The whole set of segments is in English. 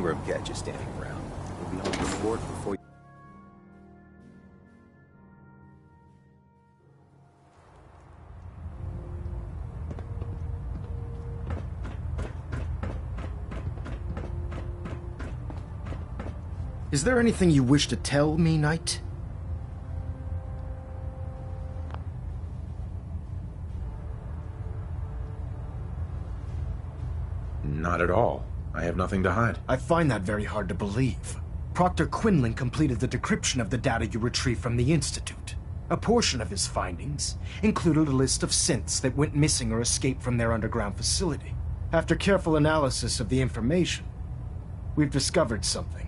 number of gadgets standing around. We'll be on the report before you... Is there anything you wish to tell me, Knight? Not at all. I have nothing to hide. I find that very hard to believe. Proctor Quinlan completed the decryption of the data you retrieved from the Institute. A portion of his findings included a list of synths that went missing or escaped from their underground facility. After careful analysis of the information, we've discovered something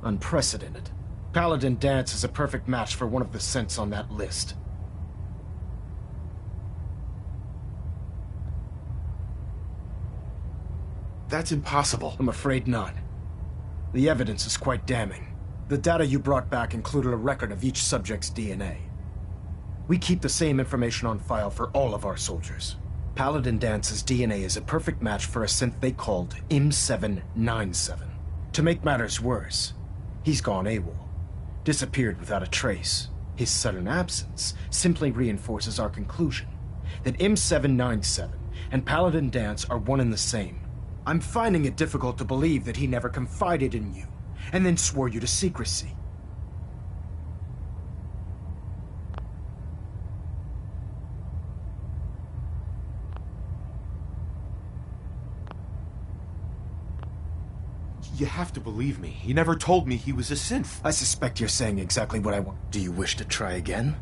unprecedented. Paladin Danse is a perfect match for one of the synths on that list. That's impossible. I'm afraid not. The evidence is quite damning. The data you brought back included a record of each subject's DNA. We keep the same information on file for all of our soldiers. Paladin Danse's DNA is a perfect match for a synth they called M797. To make matters worse, he's gone AWOL. Disappeared without a trace. His sudden absence simply reinforces our conclusion that M797 and Paladin Danse are one and the same. I'm finding it difficult to believe that he never confided in you, and then swore you to secrecy. You have to believe me. He never told me he was a synth. I suspect you're saying exactly what I want. Do you wish to try again?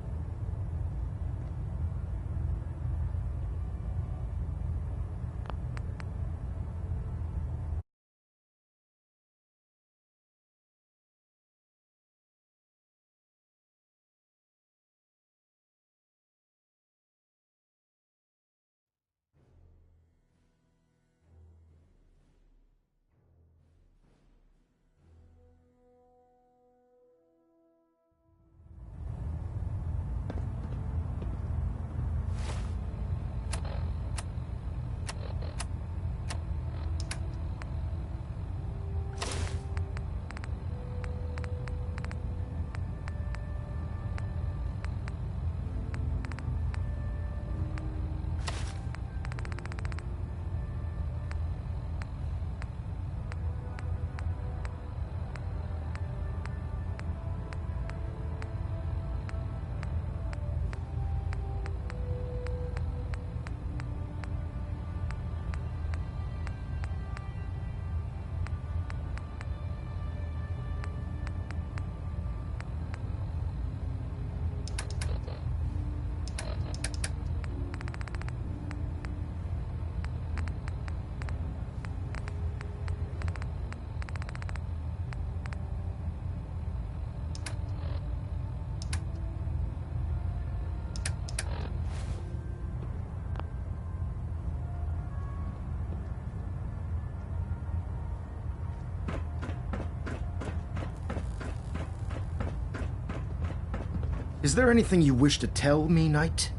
Is there anything you wish to tell me, Knight?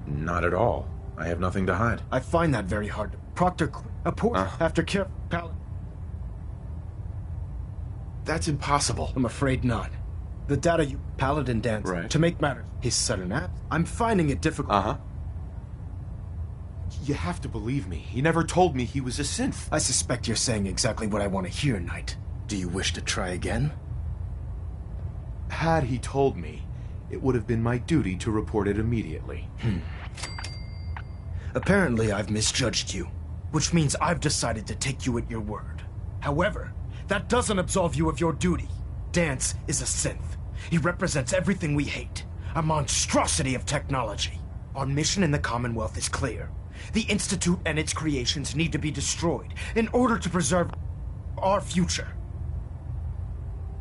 Not at all. I have nothing to hide. I find that very hard. Proctor, after care, That's impossible. I'm afraid not. The data you... Paladin Danse. Right. To make matters, his sudden absence. I'm finding it difficult. You have to believe me. He never told me he was a synth. I suspect you're saying exactly what I want to hear, Knight. Do you wish to try again? Had he told me, it would have been my duty to report it immediately. Apparently, I've misjudged you, which means I've decided to take you at your word. However, that doesn't absolve you of your duty. Danse is a synth. He represents everything we hate, a monstrosity of technology. Our mission in the Commonwealth is clear. The Institute and its creations need to be destroyed in order to preserve our future.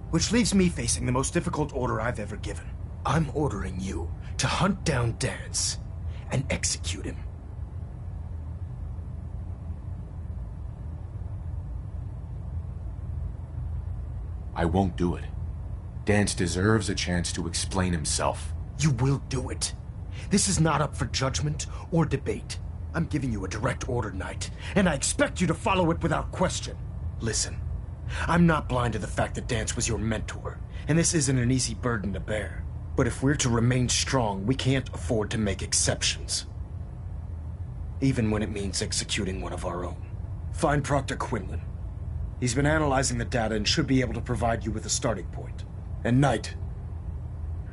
Which leaves me facing the most difficult order I've ever given. I'm ordering you to hunt down Danse and execute him. I won't do it. Danse deserves a chance to explain himself. You will do it. This is not up for judgment or debate. I'm giving you a direct order, Knight, and I expect you to follow it without question. Listen, I'm not blind to the fact that Danse was your mentor, and this isn't an easy burden to bear. But if we're to remain strong, we can't afford to make exceptions. Even when it means executing one of our own. Find Proctor Quinlan. He's been analyzing the data and should be able to provide you with a starting point. And Knight,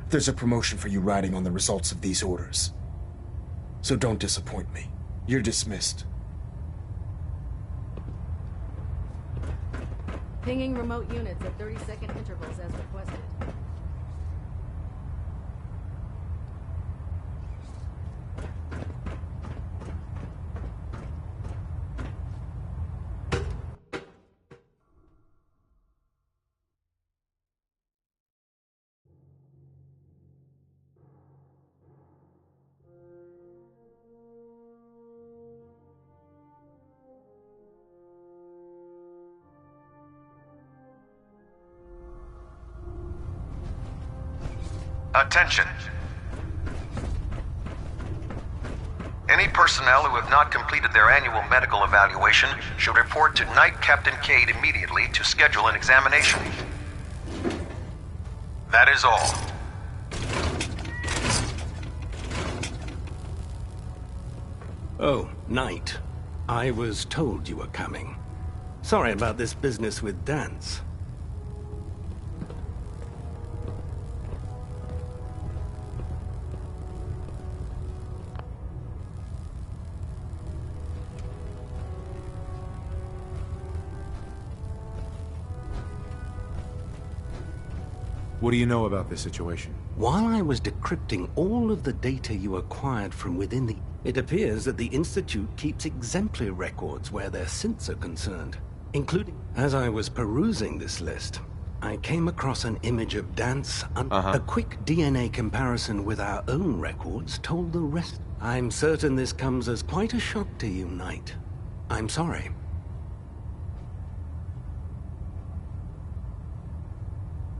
there's a promotion for you riding on the results of these orders. So don't disappoint me. You're dismissed. Pinging remote units at 30-second intervals as requested. Attention. Any personnel who have not completed their annual medical evaluation should report to Knight Captain Cade immediately to schedule an examination. That is all. Oh, Knight. I was told you were coming. Sorry about this business with Danse. What do you know about this situation? While I was decrypting all of the data you acquired from within the... It appears that the Institute keeps exemplary records where their synths are concerned, including... As I was perusing this list, I came across an image of Danse. A quick DNA comparison with our own records told the rest. I'm certain this comes as quite a shock to you, Knight. I'm sorry.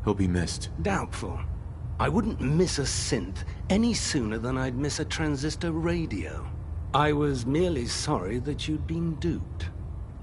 He'll be missed. Doubtful. I wouldn't miss a synth any sooner than I'd miss a transistor radio. I was merely sorry that you'd been duped.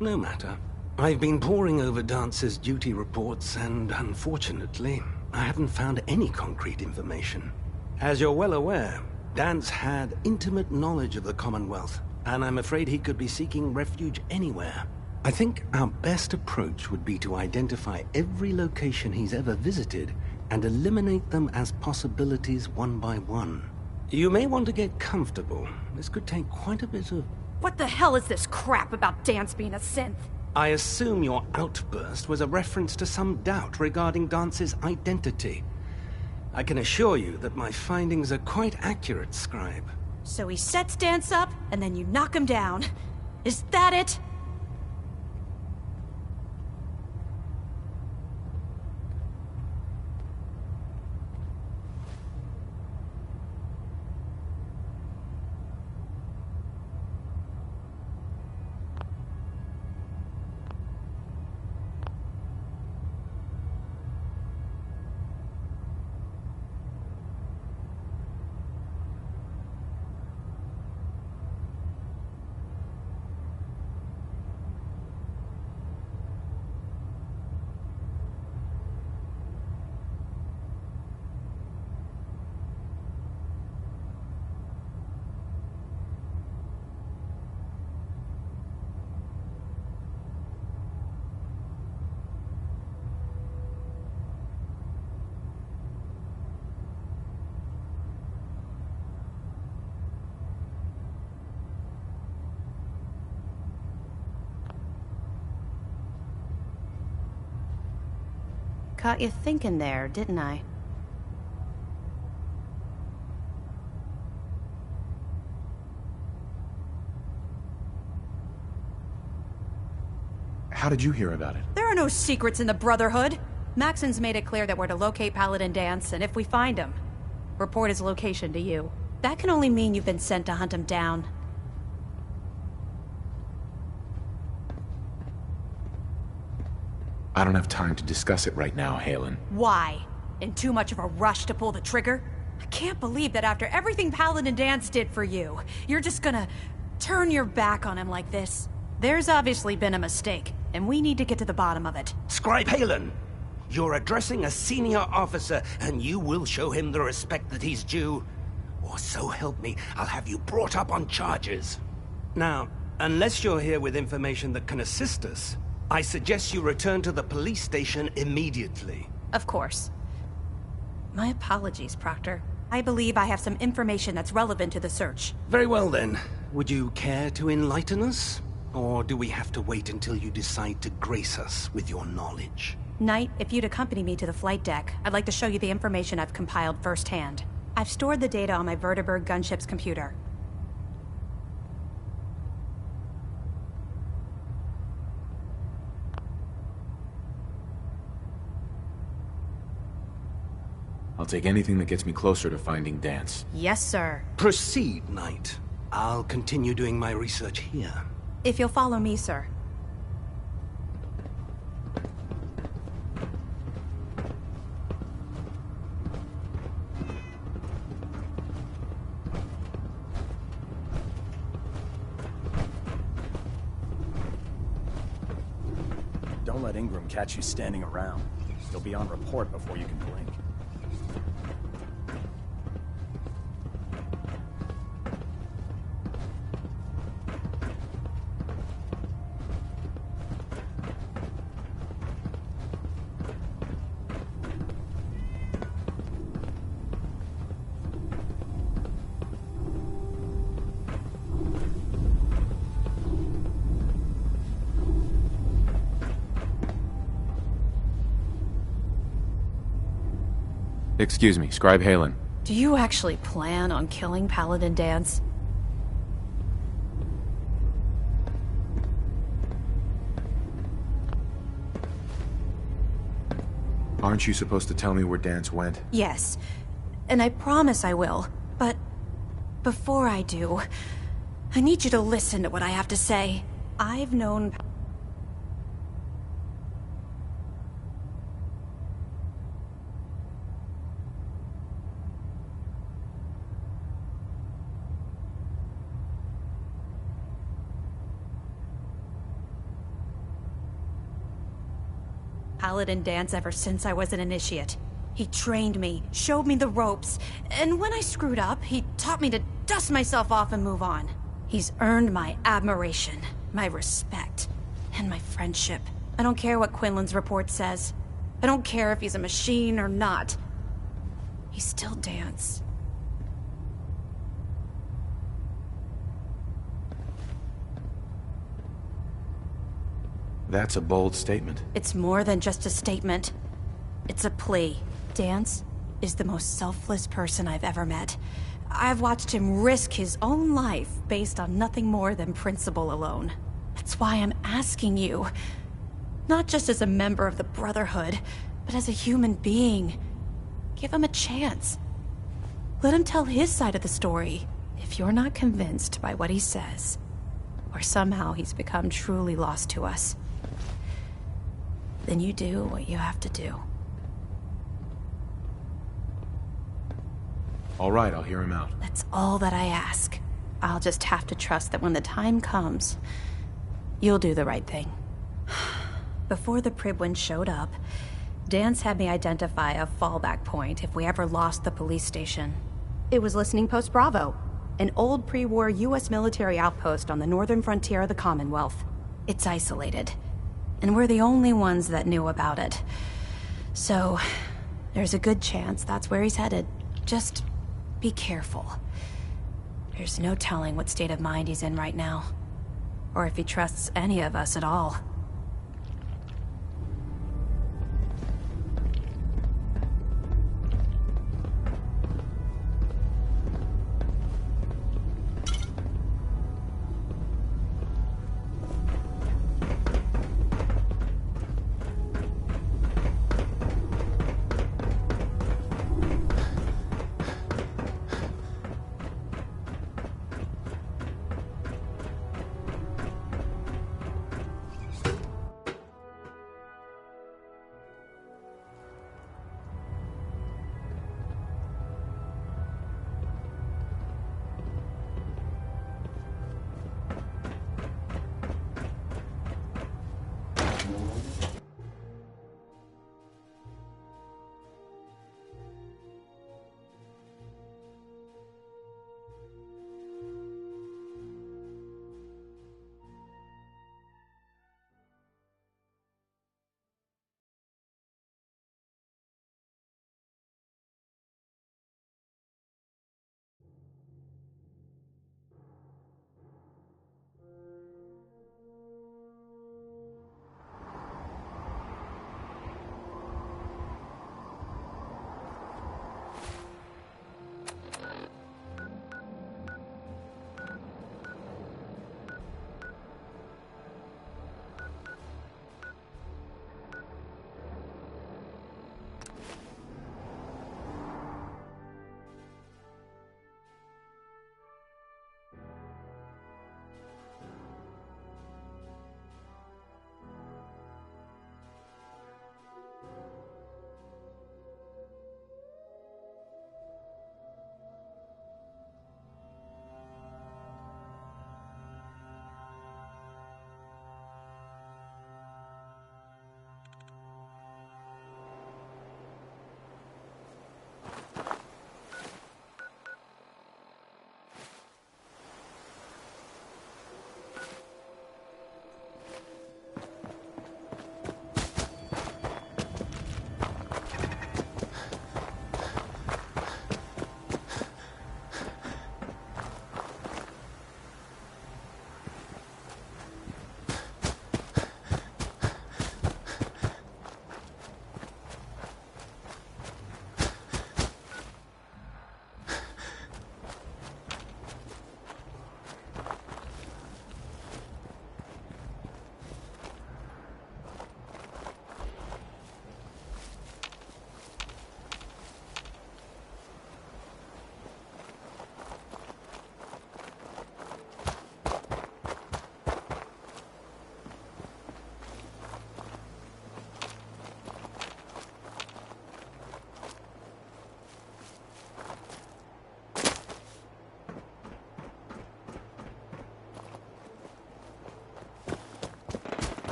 No matter. I've been poring over Dance's duty reports, and unfortunately, I haven't found any concrete information. As you're well aware, Danse had intimate knowledge of the Commonwealth, and I'm afraid he could be seeking refuge anywhere. I think our best approach would be to identify every location he's ever visited and eliminate them as possibilities one by one. You may want to get comfortable. This could take quite a bit of... What the hell is this crap about Danse being a synth? I assume your outburst was a reference to some doubt regarding Dance's identity. I can assure you that my findings are quite accurate, Scribe. So he sets Danse up, and then you knock him down. Is that it? Caught you thinking there, didn't I? How did you hear about it? There are no secrets in the Brotherhood. Maxon's made it clear that we're to locate Paladin Danse, and if we find him, report his location to you. That can only mean you've been sent to hunt him down. I don't have time to discuss it right now, Haylen. Why? In too much of a rush to pull the trigger? I can't believe that after everything Paladin Danse did for you, you're just gonna turn your back on him like this. There's obviously been a mistake, and we need to get to the bottom of it. Scribe Halen, you're addressing a senior officer, and you will show him the respect that he's due. Or so help me, I'll have you brought up on charges. Now, unless you're here with information that can assist us, I suggest you return to the police station immediately. Of course. My apologies, Proctor. I believe I have some information that's relevant to the search. Very well then. Would you care to enlighten us? Or do we have to wait until you decide to grace us with your knowledge? Knight, if you'd accompany me to the flight deck, I'd like to show you the information I've compiled firsthand. I've stored the data on my Vertibird gunship's computer. I'll take anything that gets me closer to finding Danse. Yes, sir. Proceed, Knight. I'll continue doing my research here. If you'll follow me, sir. Don't let Ingram catch you standing around. You'll be on report before you can blink. Excuse me, Scribe Halen. Do you actually plan on killing Paladin Danse? Aren't you supposed to tell me where Danse went? Yes. And I promise I will. But before I do, I need you to listen to what I have to say. I've known Paladin Danse ever since I was an initiate. He trained me, showed me the ropes, and when I screwed up, he taught me to dust myself off and move on. He's earned my admiration, my respect, and my friendship. I don't care what Quinlan's report says. I don't care if he's a machine or not. He's still Danse. That's a bold statement. It's more than just a statement. It's a plea. Danse is the most selfless person I've ever met. I've watched him risk his own life based on nothing more than principle alone. That's why I'm asking you. Not just as a member of the Brotherhood, but as a human being. Give him a chance. Let him tell his side of the story. If you're not convinced by what he says, or somehow he's become truly lost to us, then you do what you have to do. All right, I'll hear him out. That's all that I ask. I'll just have to trust that when the time comes, you'll do the right thing. Before the Pribwin showed up, Danse had me identify a fallback point if we ever lost the police station. It was Listening Post Bravo, an old pre-war US military outpost on the northern frontier of the Commonwealth. It's isolated, and we're the only ones that knew about it. So, there's a good chance that's where he's headed. Just be careful. There's no telling what state of mind he's in right now, or if he trusts any of us at all.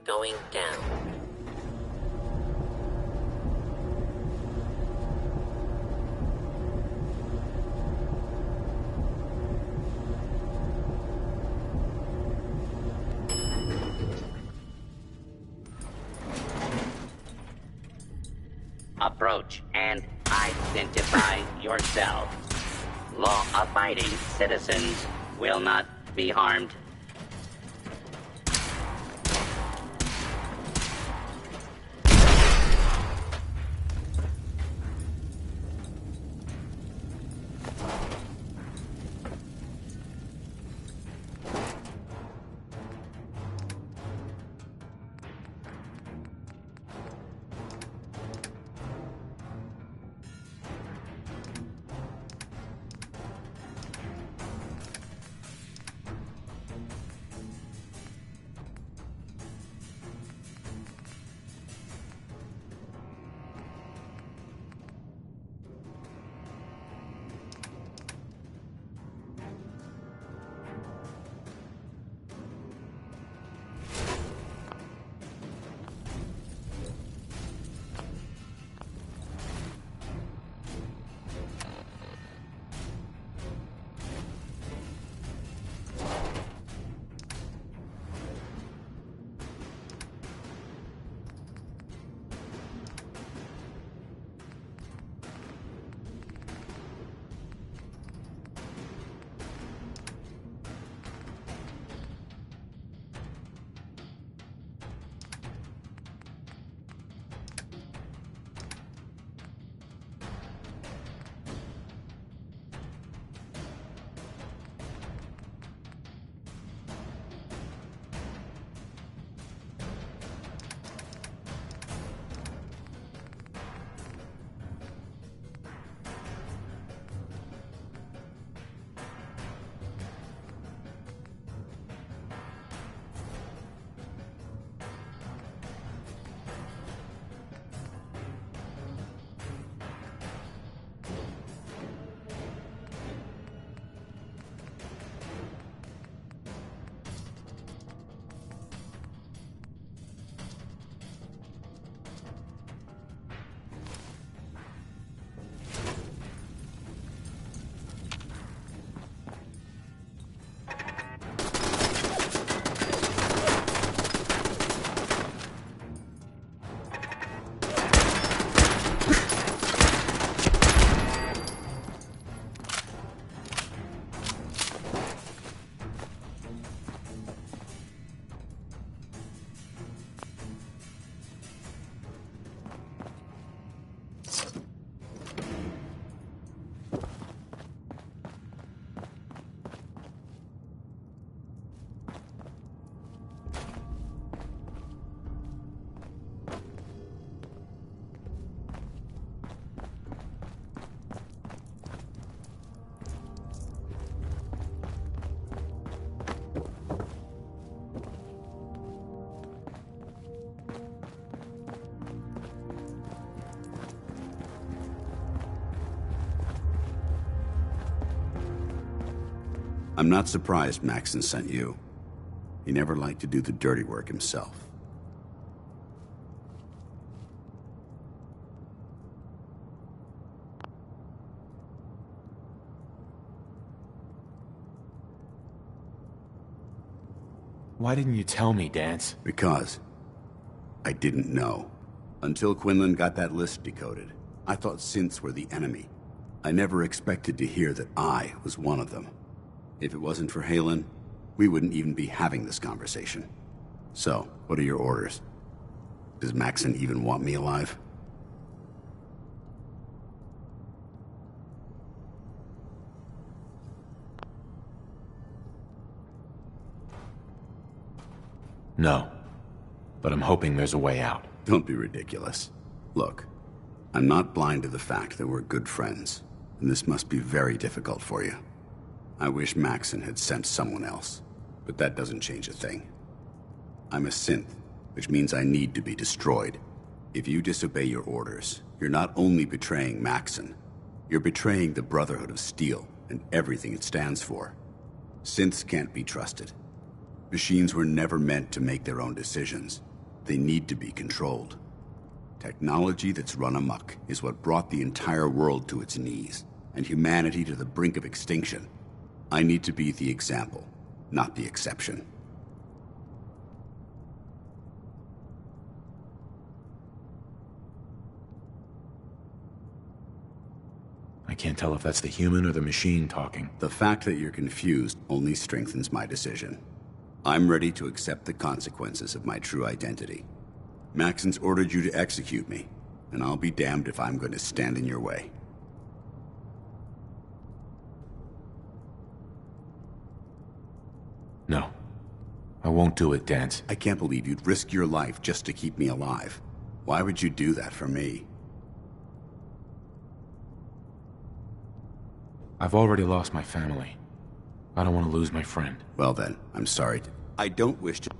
Going down. approach and identify yourself. Law-abiding citizens will not be harmed. I'm not surprised Maxson sent you. He never liked to do the dirty work himself. Why didn't you tell me, Danse? Because I didn't know. Until Quinlan got that list decoded, I thought synths were the enemy. I never expected to hear that I was one of them. If it wasn't for Haylen, we wouldn't even be having this conversation. So, what are your orders? Does Maxson even want me alive? No. But I'm hoping there's a way out. Don't be ridiculous. Look, I'm not blind to the fact that we're good friends, and this must be very difficult for you. I wish Maxson had sent someone else, but that doesn't change a thing. I'm a synth, which means I need to be destroyed. If you disobey your orders, you're not only betraying Maxson, you're betraying the Brotherhood of Steel and everything it stands for. Synths can't be trusted. Machines were never meant to make their own decisions. They need to be controlled. Technology that's run amok is what brought the entire world to its knees, and humanity to the brink of extinction. I need to be the example, not the exception. I can't tell if that's the human or the machine talking. The fact that you're confused only strengthens my decision. I'm ready to accept the consequences of my true identity. Maxon's ordered you to execute me, and I'll be damned if I'm going to stand in your way. No. I won't do it, Dance. I can't believe you'd risk your life just to keep me alive. Why would you do that for me? I've already lost my family. I don't want to lose my friend. Well then, I'm sorry. I don't wish to...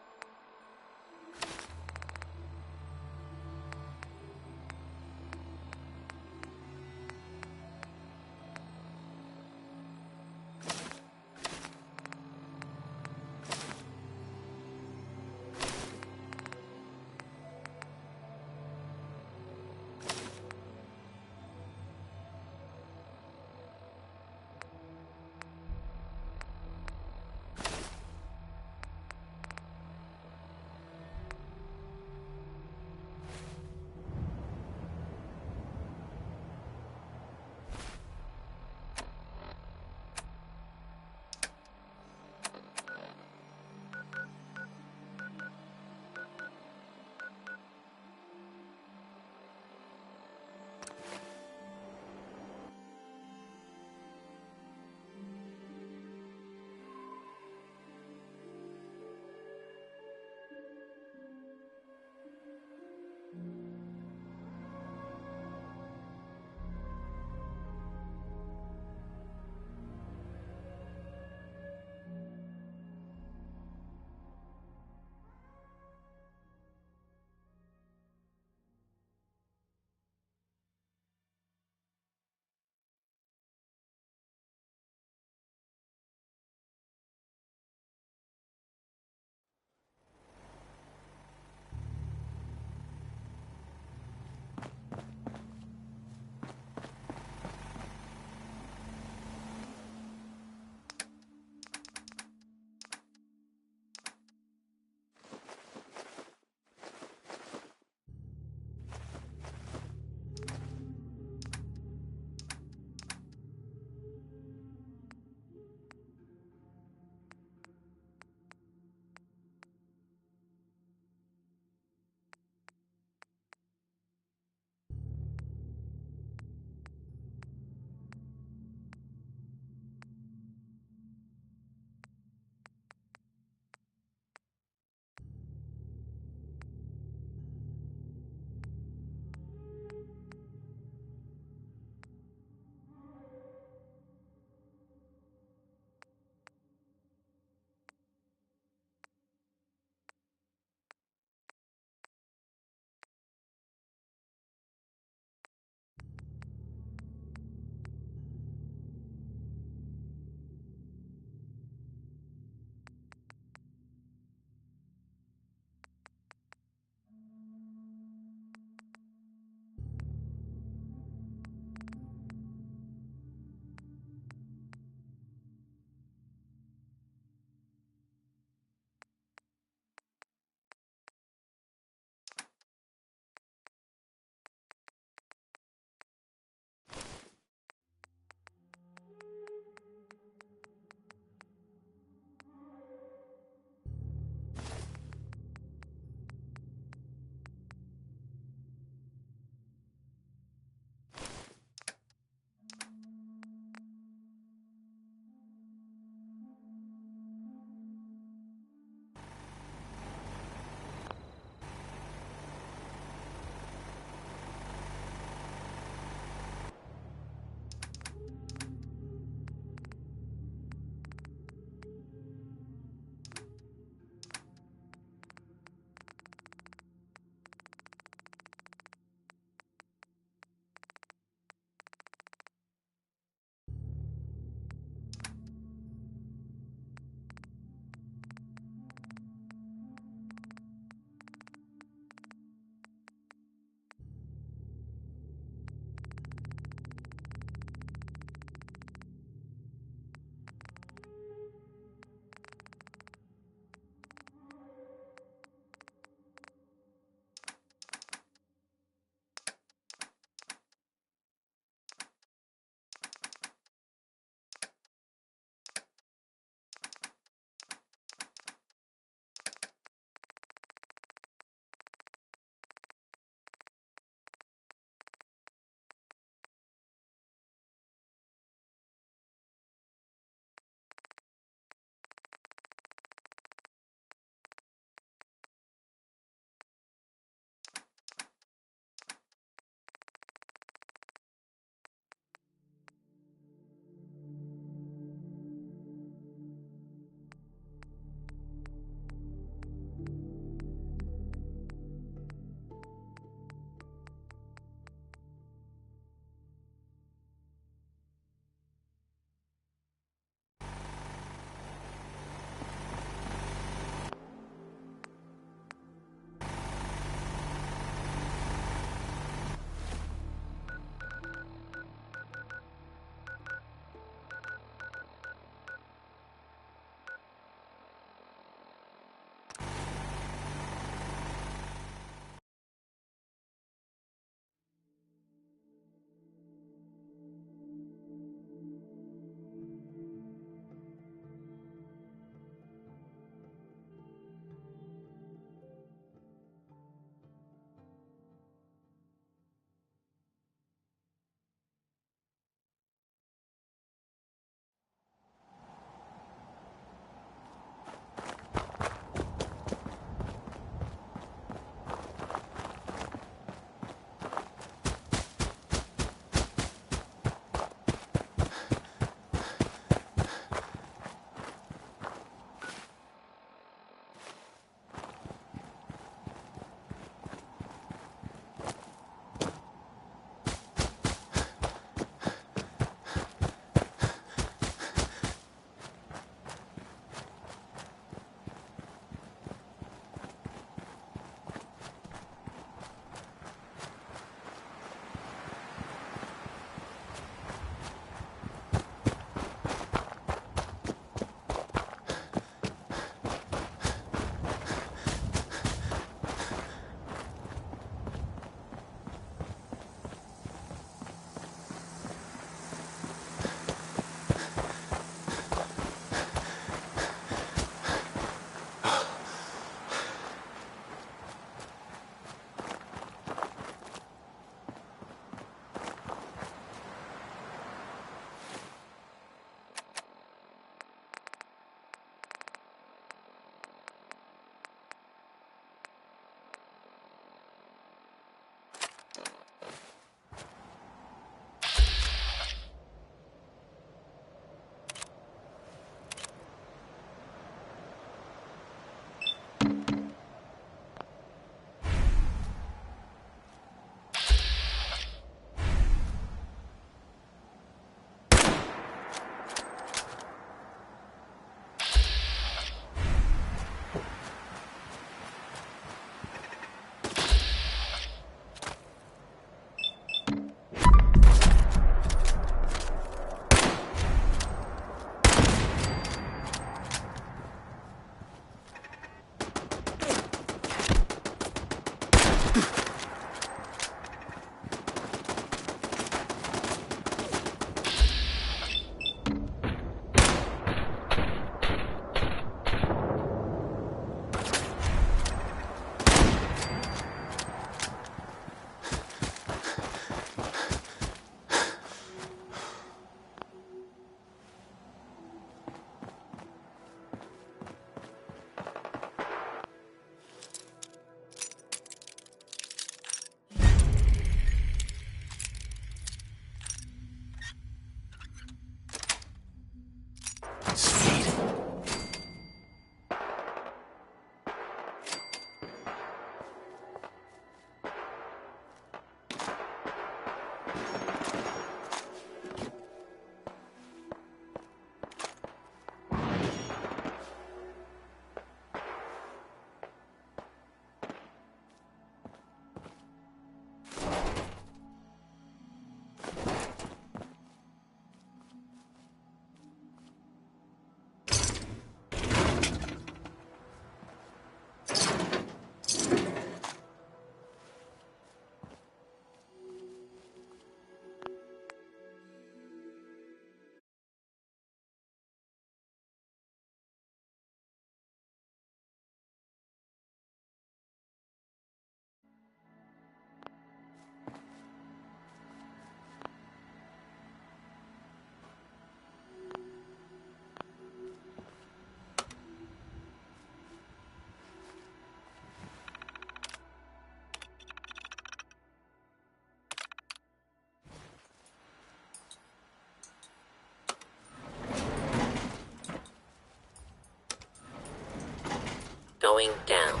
going down.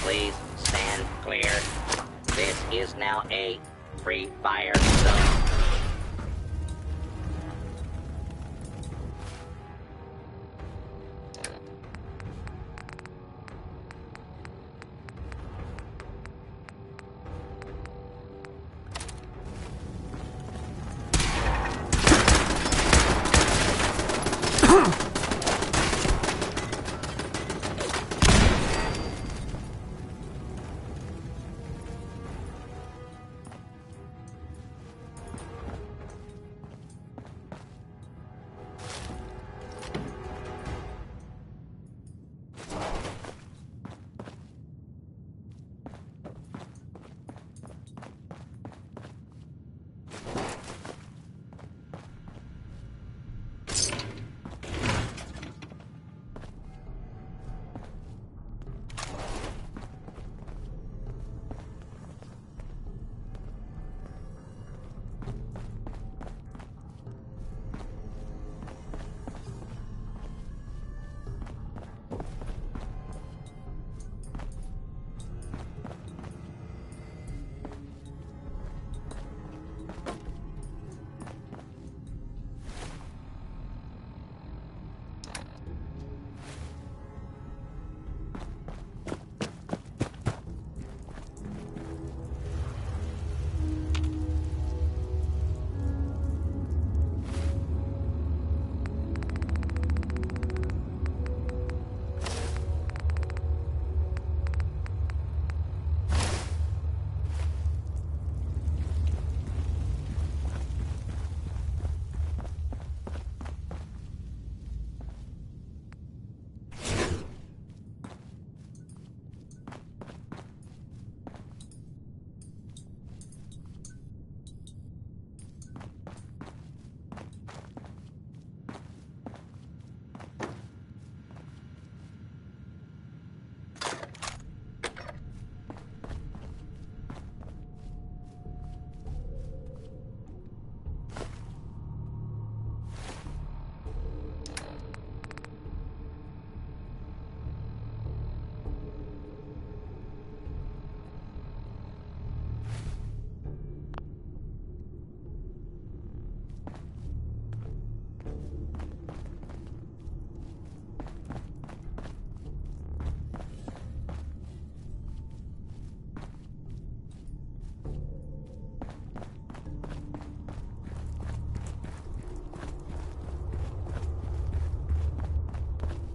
Please stand clear. This is now a free fire zone.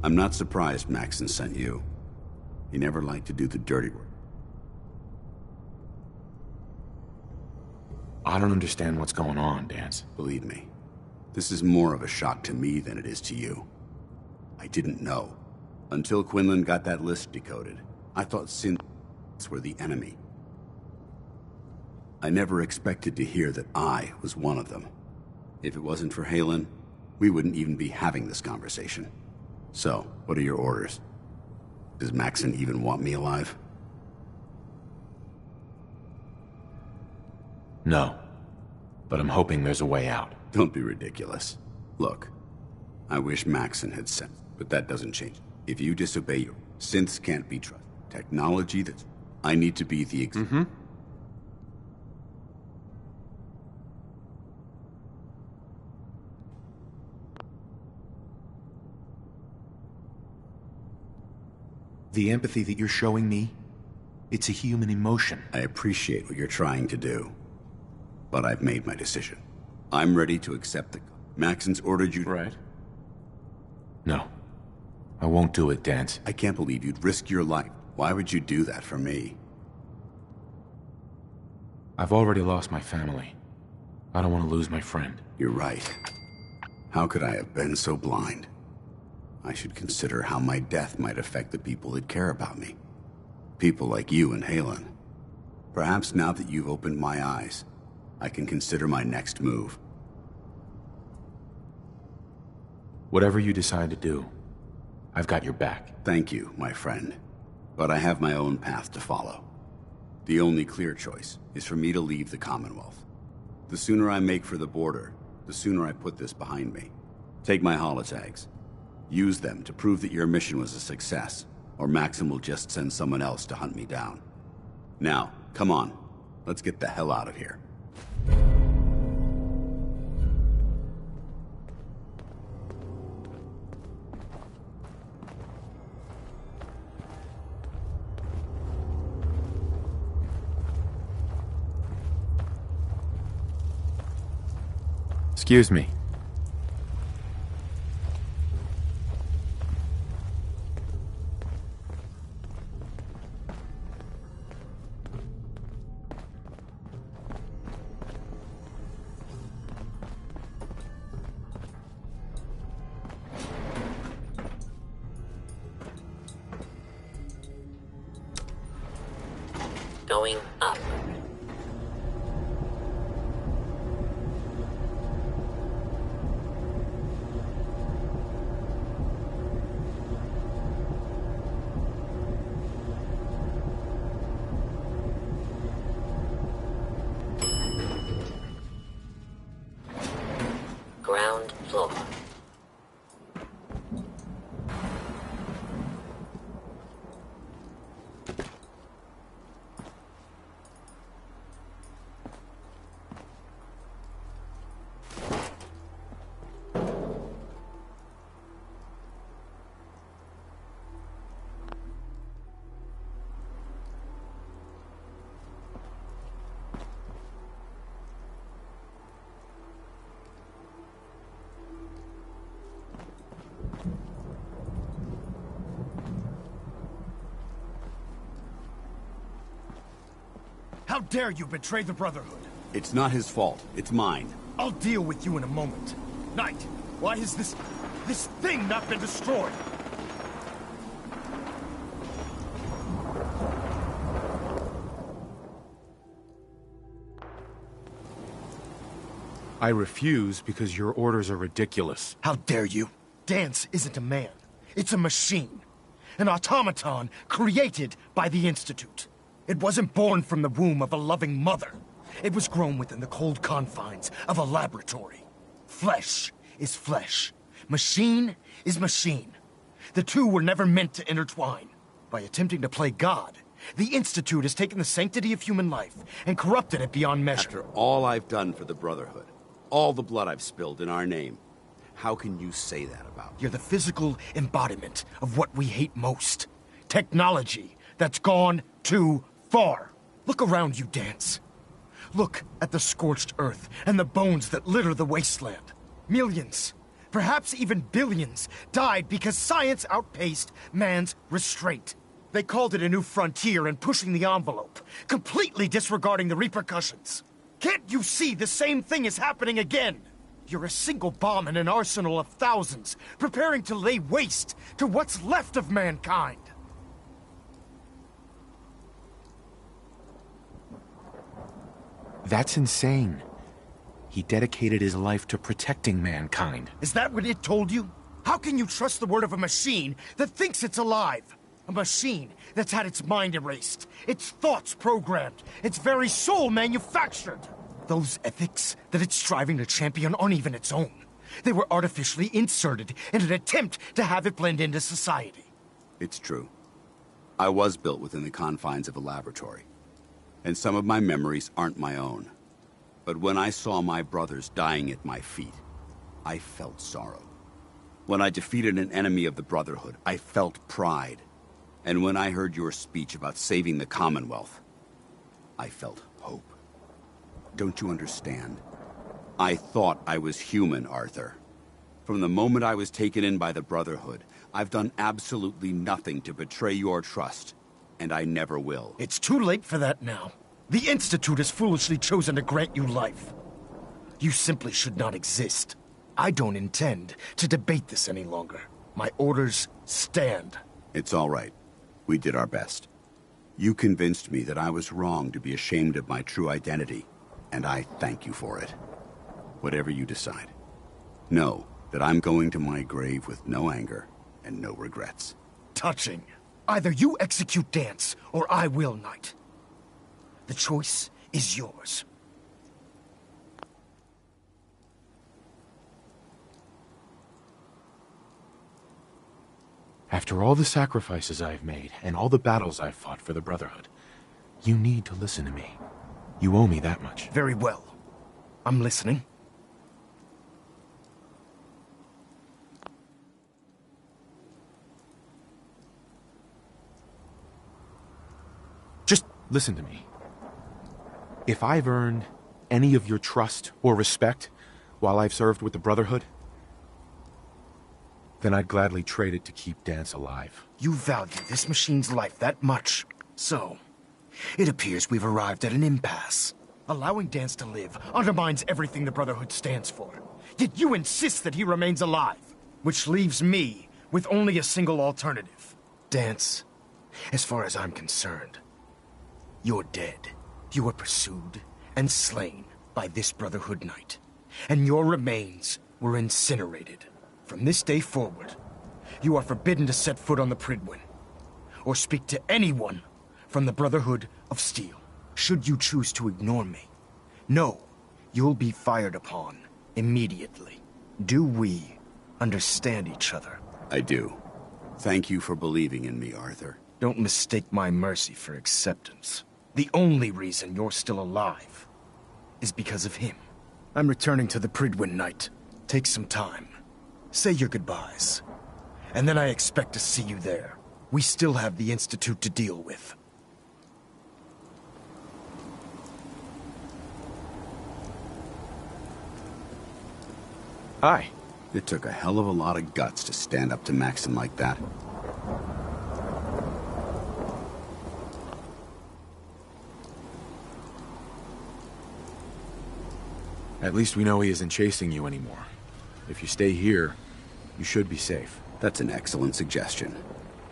I'm not surprised Maxon sent you. He never liked to do the dirty work. I don't understand what's going on, Danse. Believe me, this is more of a shock to me than it is to you. I didn't know. Until Quinlan got that list decoded, I thought synths were the enemy. I never expected to hear that I was one of them. If it wasn't for Haylen, we wouldn't even be having this conversation. So, what are your orders? Does Maxon even want me alive? No. But I'm hoping there's a way out. Don't be ridiculous. Look, I wish Maxon had sent, but that doesn't change. If you disobey your synths can't be trusted. Technology that I need to be the The empathy that you're showing me, it's a human emotion. I appreciate what you're trying to do, but I've made my decision. I'm ready to accept the... Maxon's ordered you... Right. No. I won't do it, Danse. I can't believe you'd risk your life. Why would you do that for me? I've already lost my family. I don't want to lose my friend. You're right. How could I have been so blind? I should consider how my death might affect the people that care about me. People like you and Haylen. Perhaps now that you've opened my eyes, I can consider my next move. Whatever you decide to do, I've got your back. Thank you, my friend. But I have my own path to follow. The only clear choice is for me to leave the Commonwealth. The sooner I make for the border, the sooner I put this behind me. Take my holotags. Use them to prove that your mission was a success, or Maxim will just send someone else to hunt me down. Now, come on. Let's get the hell out of here. Excuse me. Going up. Ground floor. How dare you betray the Brotherhood? It's not his fault. It's mine. I'll deal with you in a moment. Knight, why has this thing not been destroyed? I refuse because your orders are ridiculous. How dare you? Dance isn't a man. It's a machine. An automaton created by the Institute. It wasn't born from the womb of a loving mother. It was grown within the cold confines of a laboratory. Flesh is flesh. Machine is machine. The two were never meant to intertwine. By attempting to play God, the Institute has taken the sanctity of human life and corrupted it beyond measure. After all I've done for the Brotherhood, all the blood I've spilled in our name, how can you say that about me? You're the physical embodiment of what we hate most. Technology that's gone too far. Look around you, Dance. Look at the scorched earth and the bones that litter the wasteland. Millions, perhaps even billions, died because science outpaced man's restraint. They called it a new frontier and pushing the envelope, completely disregarding the repercussions. Can't you see the same thing is happening again? You're a single bomb in an arsenal of thousands, preparing to lay waste to what's left of mankind. That's insane. He dedicated his life to protecting mankind. Is that what it told you? How can you trust the word of a machine that thinks it's alive? A machine that's had its mind erased, its thoughts programmed, its very soul manufactured. Those ethics that it's striving to champion aren't even its own. They were artificially inserted in an attempt to have it blend into society. It's true. I was built within the confines of a laboratory. And some of my memories aren't my own. But when I saw my brothers dying at my feet, I felt sorrow. When I defeated an enemy of the Brotherhood, I felt pride. And when I heard your speech about saving the Commonwealth, I felt hope. Don't you understand? I thought I was human, Arthur. From the moment I was taken in by the Brotherhood, I've done absolutely nothing to betray your trust. And I never will. It's too late for that now. The Institute has foolishly chosen to grant you life. You simply should not exist. I don't intend to debate this any longer. My orders stand. It's all right. We did our best. You convinced me that I was wrong to be ashamed of my true identity, and I thank you for it. Whatever you decide. Know that I'm going to my grave with no anger and no regrets. Touching. Either you execute Dance, or I will, Knight. The choice is yours. After all the sacrifices I've made, and all the battles I've fought for the Brotherhood, you need to listen to me. You owe me that much. Very well. I'm listening. Just listen to me. If I've earned any of your trust or respect while I've served with the Brotherhood, then I'd gladly trade it to keep Dance alive. You value this machine's life that much. So, it appears we've arrived at an impasse. Allowing Dance to live undermines everything the Brotherhood stands for. Yet you insist that he remains alive, which leaves me with only a single alternative. Dance, as far as I'm concerned, you're dead. You were pursued and slain by this Brotherhood Knight, and your remains were incinerated. From this day forward, you are forbidden to set foot on the Prydwen, or speak to anyone from the Brotherhood of Steel. Should you choose to ignore me, know you'll be fired upon immediately. Do we understand each other? I do. Thank you for believing in me, Arthur. Don't mistake my mercy for acceptance. The only reason you're still alive is because of him. I'm returning to the Prydwen Knight. Take some time. Say your goodbyes. And then I expect to see you there. We still have the Institute to deal with. Hi. It took a hell of a lot of guts to stand up to Maxson like that. At least we know he isn't chasing you anymore. If you stay here, you should be safe. That's an excellent suggestion.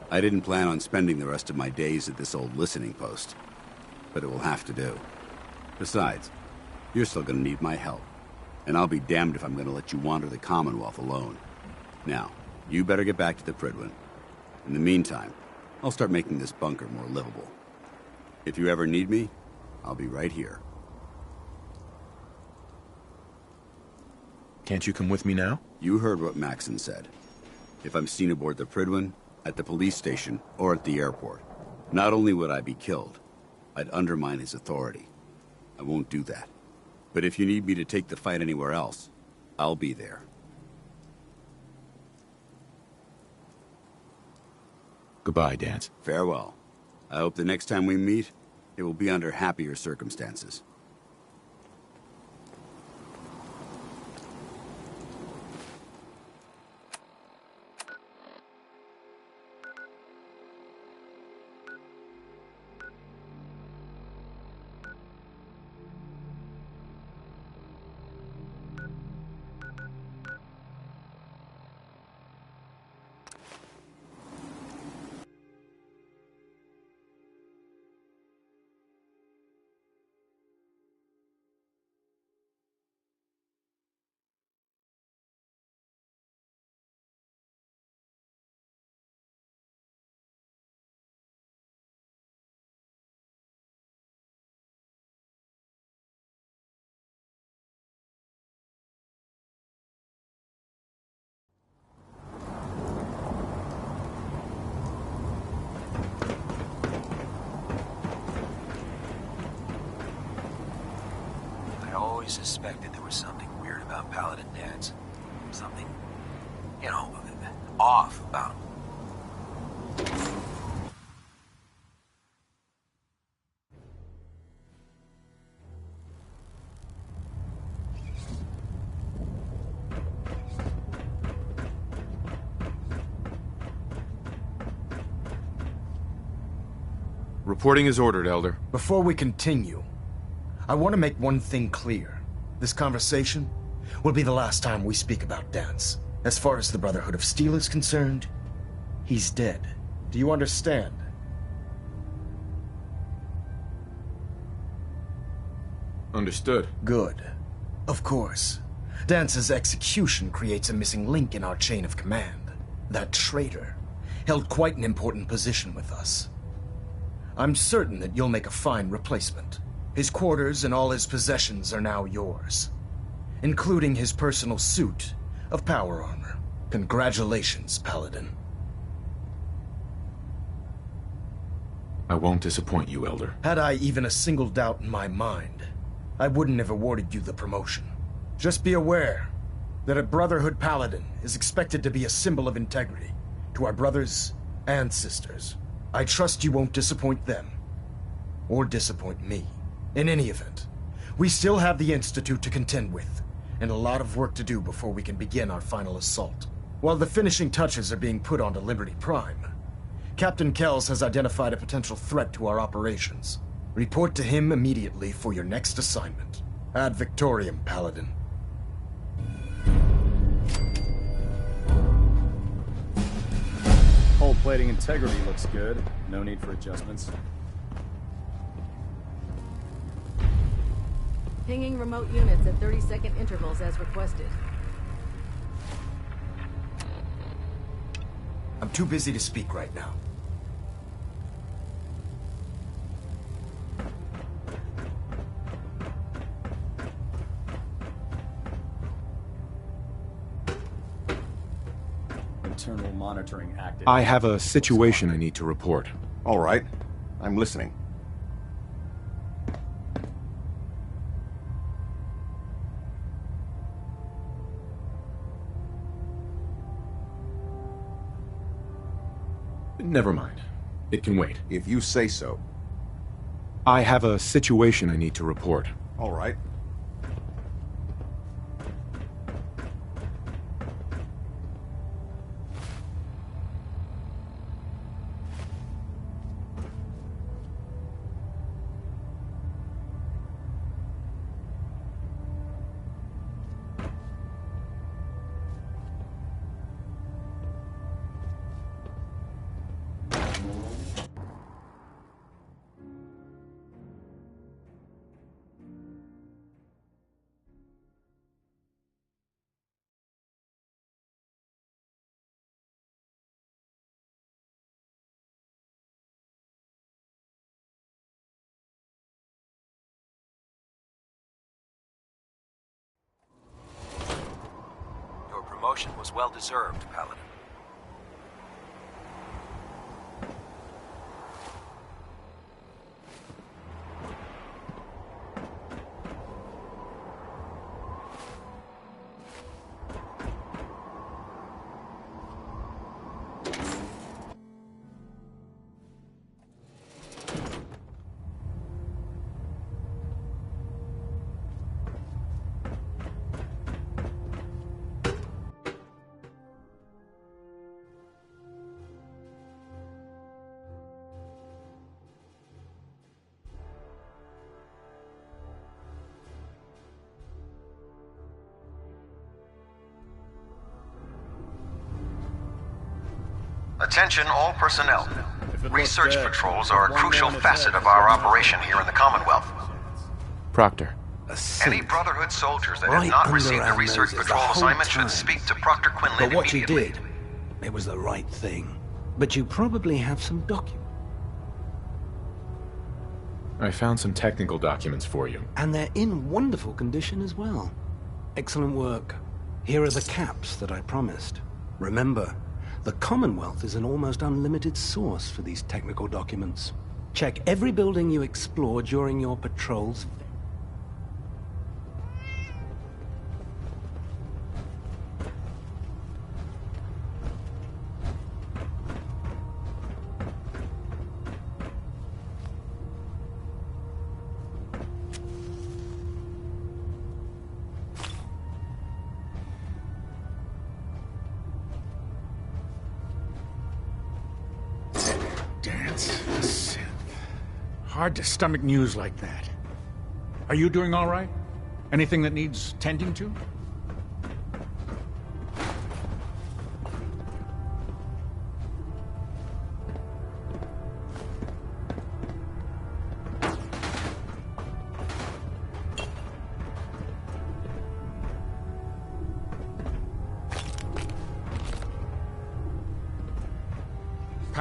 I didn't plan on spending the rest of my days at this old listening post, but it will have to do. Besides, you're still gonna need my help, and I'll be damned if I'm gonna let you wander the Commonwealth alone. Now, you better get back to the Prydwen. In the meantime, I'll start making this bunker more livable. If you ever need me, I'll be right here. Can't you come with me now? You heard what Maxson said. If I'm seen aboard the Prydwen, at the police station, or at the airport, not only would I be killed, I'd undermine his authority. I won't do that. But if you need me to take the fight anywhere else, I'll be there. Goodbye, Dance. Farewell. I hope the next time we meet, it will be under happier circumstances. I always suspected there was something weird about Paladin Dance. Something, off about him. Reporting is ordered, Elder. Before we continue, I want to make one thing clear. This conversation will be the last time we speak about Dance. As far as the Brotherhood of Steel is concerned, he's dead. Do you understand? Understood. Good. Of course. Dance's execution creates a missing link in our chain of command. that traitor, held quite an important position with us. I'm certain that you'll make a fine replacement. His quarters and all his possessions are now yours, including his personal suit of power armor. Congratulations, Paladin. I won't disappoint you, Elder. Had I even a single doubt in my mind, I wouldn't have awarded you the promotion. Just be aware that a Brotherhood Paladin is expected to be a symbol of integrity to our brothers and sisters. I trust you won't disappoint them, or disappoint me. In any event, we still have the Institute to contend with, and a lot of work to do before we can begin our final assault. While the finishing touches are being put onto Liberty Prime, Captain Kells has identified a potential threat to our operations. Report to him immediately for your next assignment. Ad Victoriam, Paladin. Hull plating integrity looks good. No need for adjustments. Pinging remote units at 30-second intervals as requested. I'm too busy to speak right now. Internal monitoring active. I have a situation I need to report. All right. I'm listening. Never mind. It can wait. If you say so. I have a situation I need to report. All right. Promotion was well deserved, Paladin. Attention all personnel. Research patrols are a crucial facet of our operation here in the Commonwealth. Proctor. Any Brotherhood soldiers that have not received a research patrol assignment should speak to Proctor Quinlan But what you immediately. did, it was the right thing. But you probably have some documents. I found some technical documents for you. And they're in wonderful condition as well. Excellent work. Here are the caps that I promised. Remember, the Commonwealth is an almost unlimited source for these technical documents. Check every building you explore during your patrols. Hard to stomach news like that. Are you doing all right? Anything that needs tending to?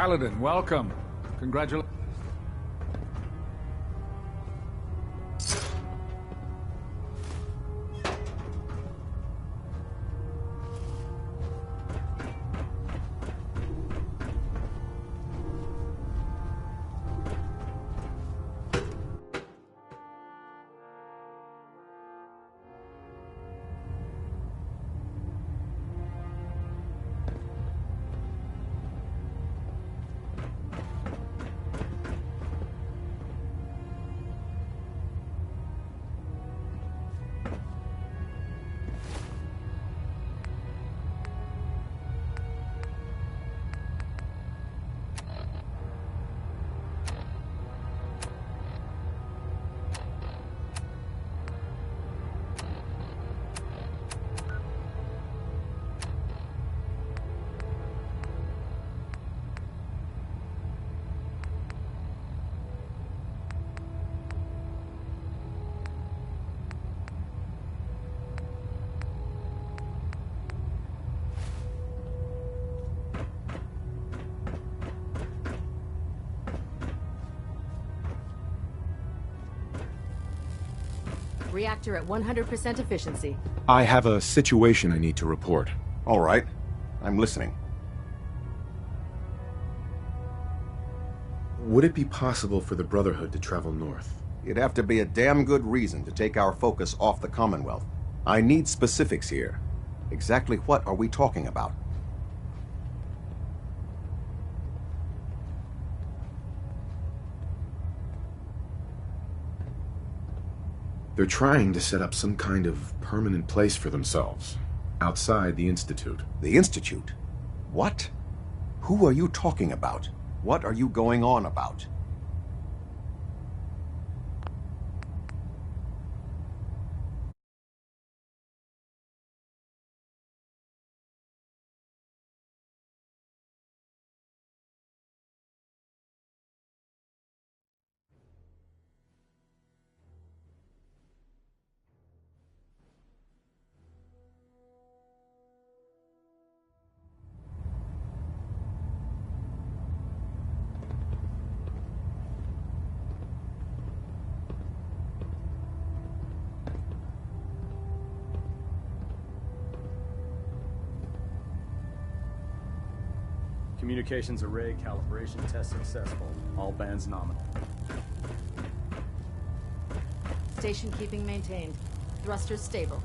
Paladin, welcome. Congratulations. Reactor at 100% efficiency. I have a situation I need to report. All right. I'm listening. Would it be possible for the Brotherhood to travel north? It'd have to be a damn good reason to take our focus off the Commonwealth. I need specifics here. Exactly what are we talking about? They're trying to set up some kind of permanent place for themselves, outside the Institute. The Institute? What? Who are you talking about? What are you going on about? Communications array calibration test successful. All bands nominal. Station keeping maintained. Thrusters stable.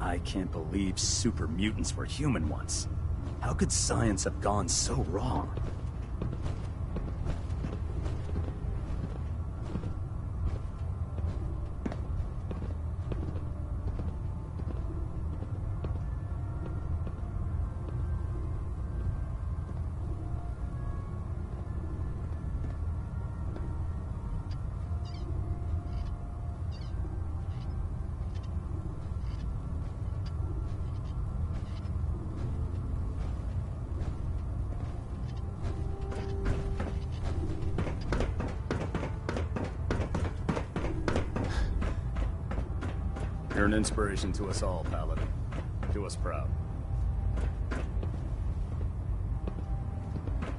I can't believe super mutants were human once. How could science have gone so wrong? You're an inspiration to us all, Paladin. Do us proud.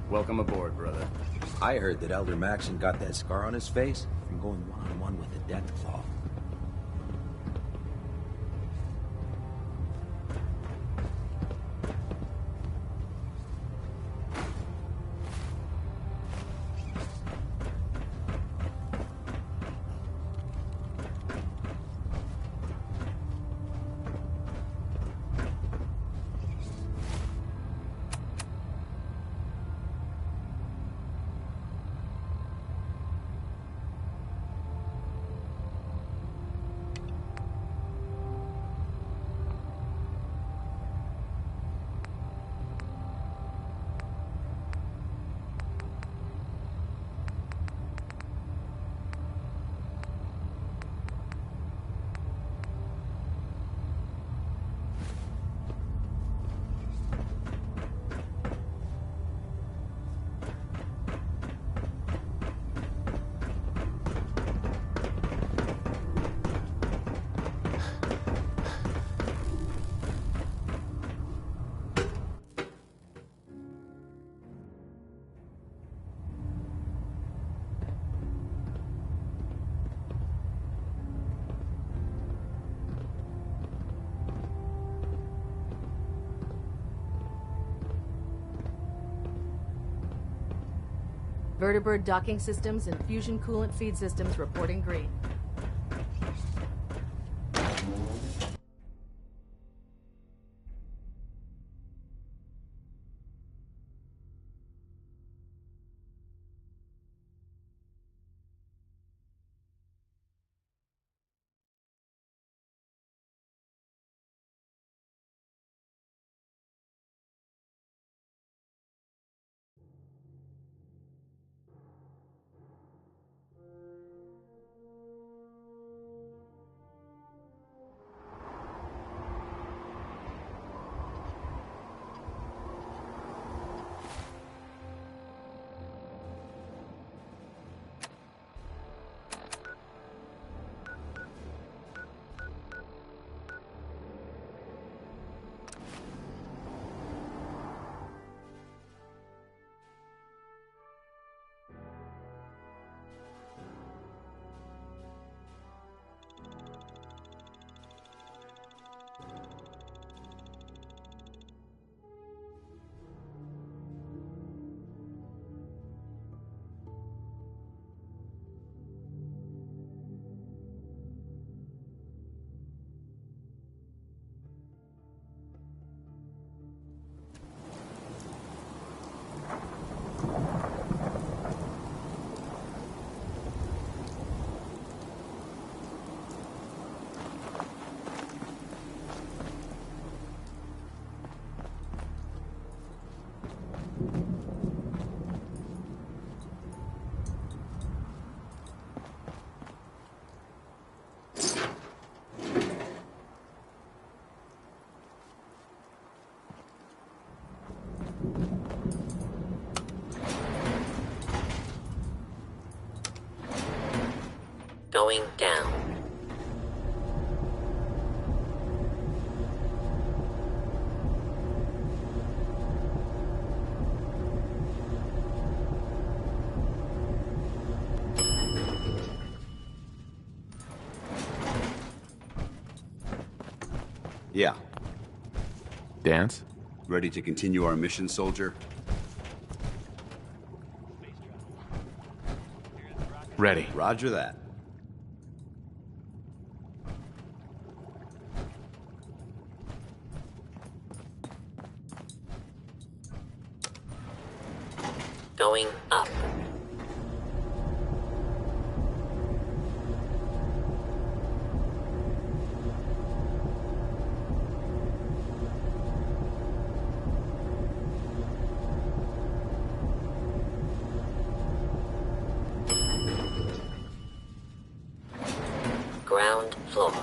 Welcome aboard, brother. I heard that Elder Maxson got that scar on his face from going one-on-one with the Deathclaw. Vertibird docking systems and fusion coolant feed systems reporting green. Going down. Yeah. Dance? Ready to continue our mission, soldier? Ready. Roger that. Going up. Ground floor.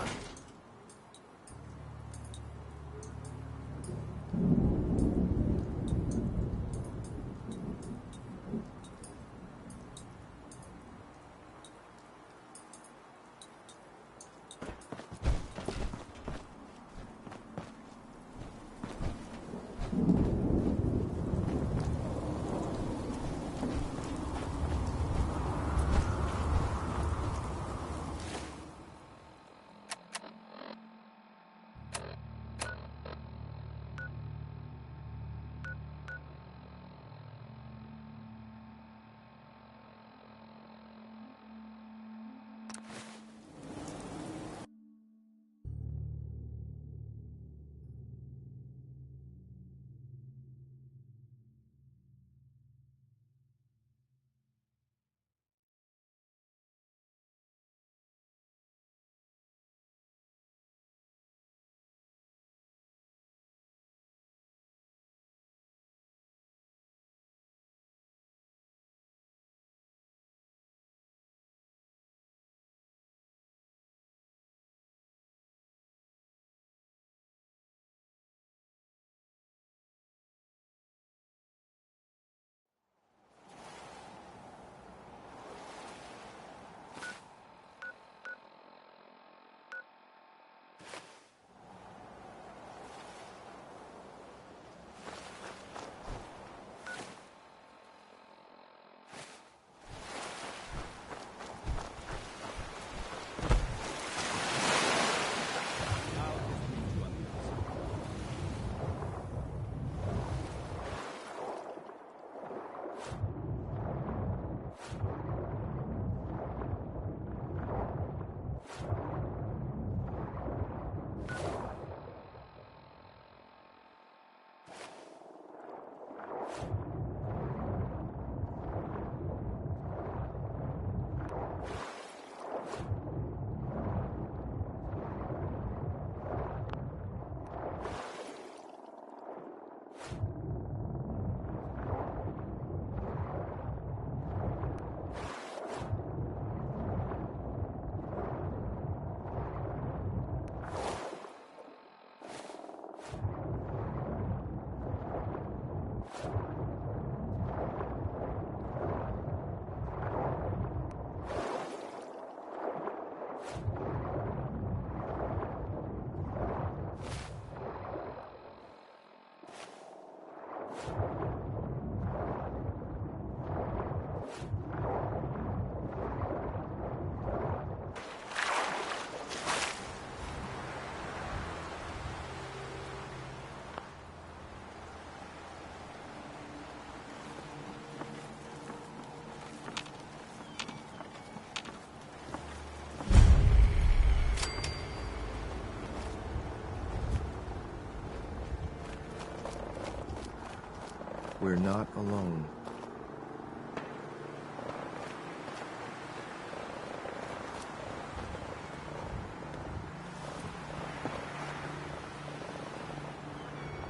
We're not alone.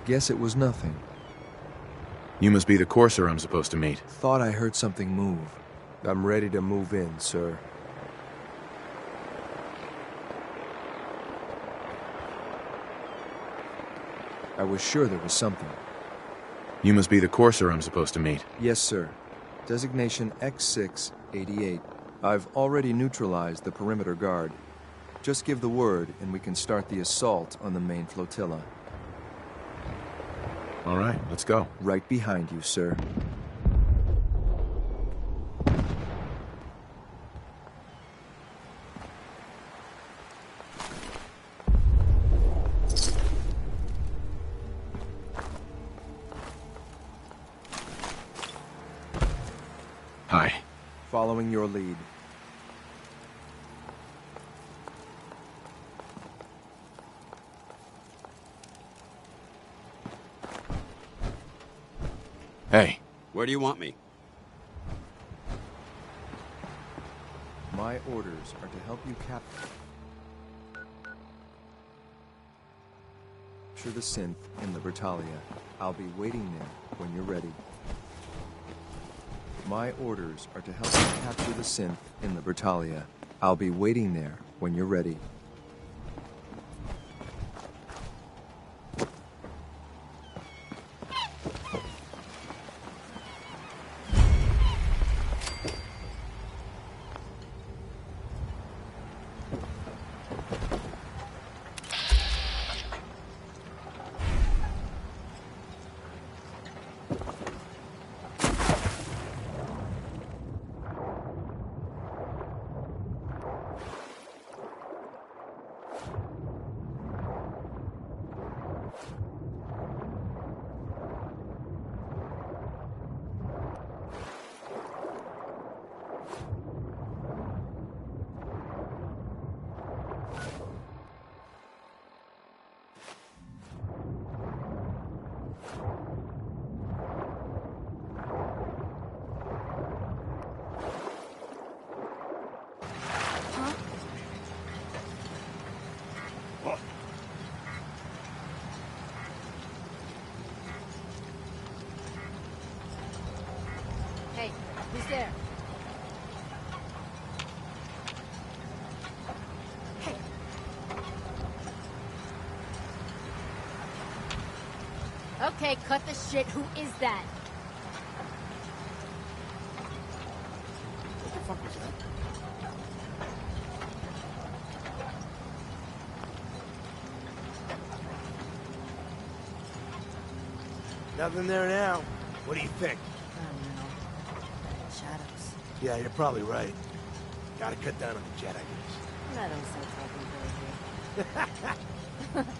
Guess it was nothing. You must be the courser I'm supposed to meet. Thought I heard something move. I'm ready to move in, sir. I was sure there was something. You must be the courser I'm supposed to meet. Yes, sir. Designation X688. I've already neutralized the perimeter guard. Just give the word and we can start the assault on the main flotilla. All right, let's go. Right behind you, sir. Hi. Following your lead. Hey. Where do you want me? My orders are to help you capture the synth in Libertalia. I'll be waiting there when you're ready. My orders are to help you capture the synth in Libertalia. I'll be waiting there when you're ready. Hey, who's there? Hey. Okay, cut the shit. Who is that? What the fuck was that? Nothing there now. What do you think? I don't know. Shadows. Yeah, you're probably right. Gotta cut down on the jet, I guess. I don't say talking crazy.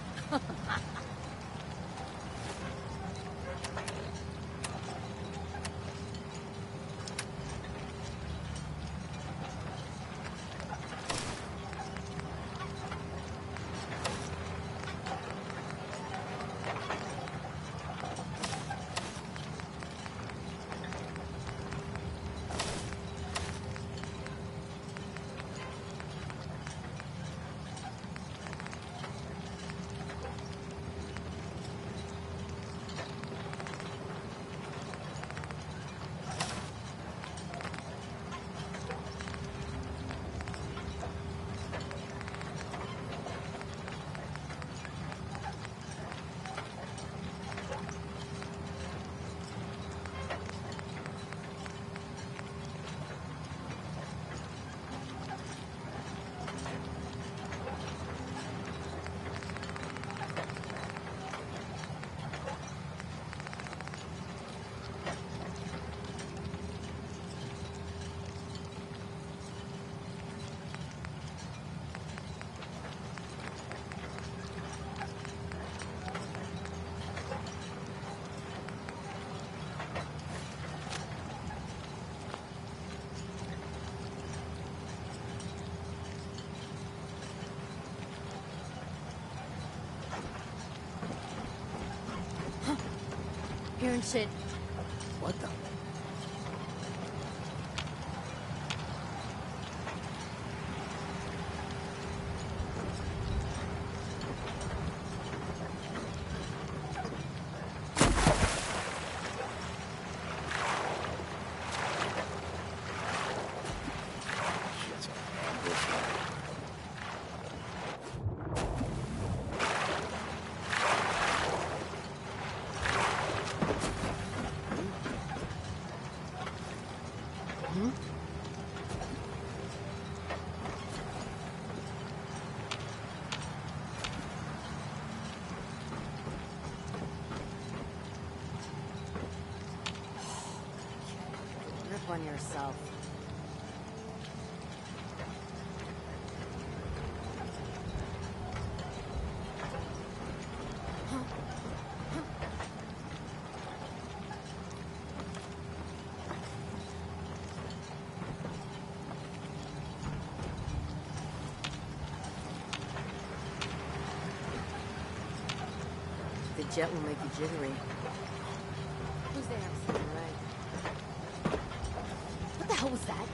Hearing shit. What the? Grip on yourself. The jet will make you jittery. Who's there? Right. What the hell was that?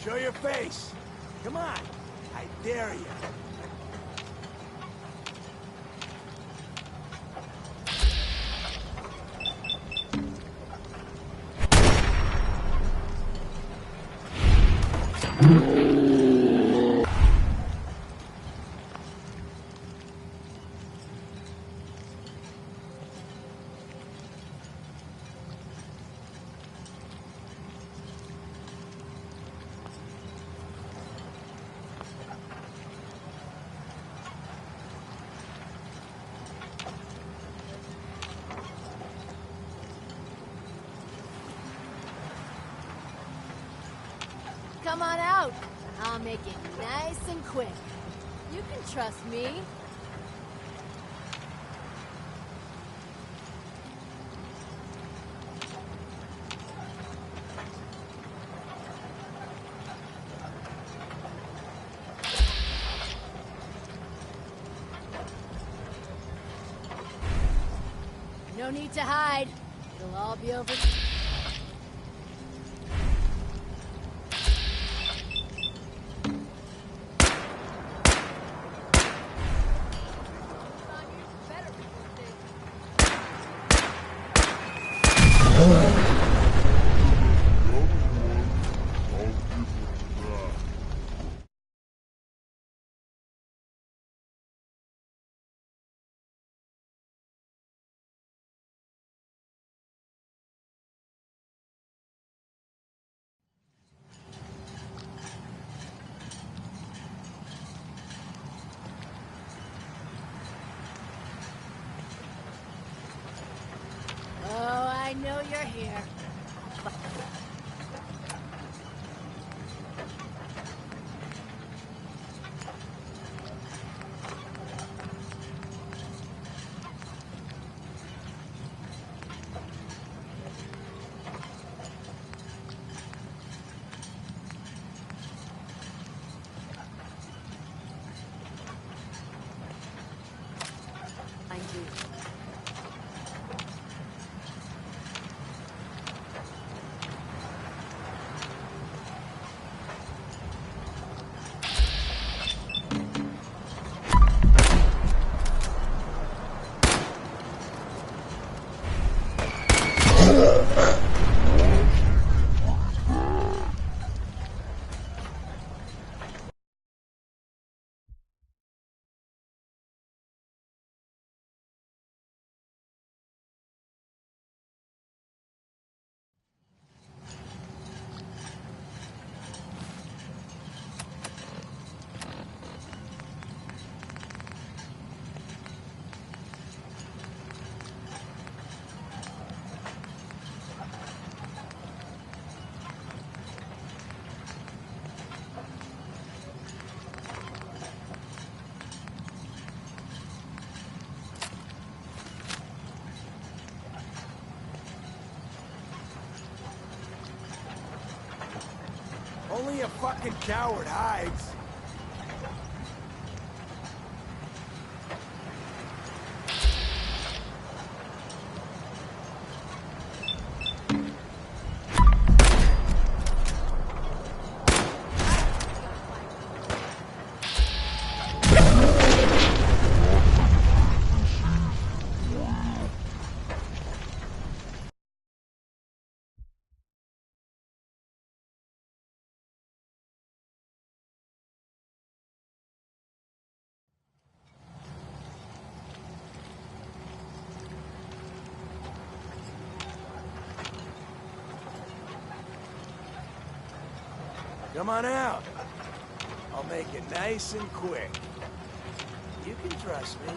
Show your face. Come on. I dare you. Come on out. I'll make it nice and quick. You can trust me. No need to hide. It'll all be over. Only a fucking coward hides. Come on out. I'll make it nice and quick. You can trust me.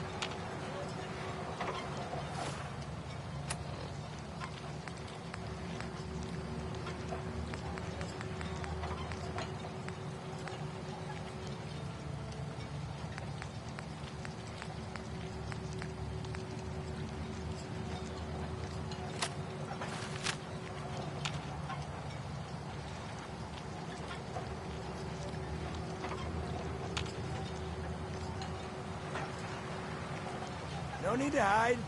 No need to hide.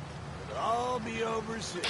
It'll all be over soon.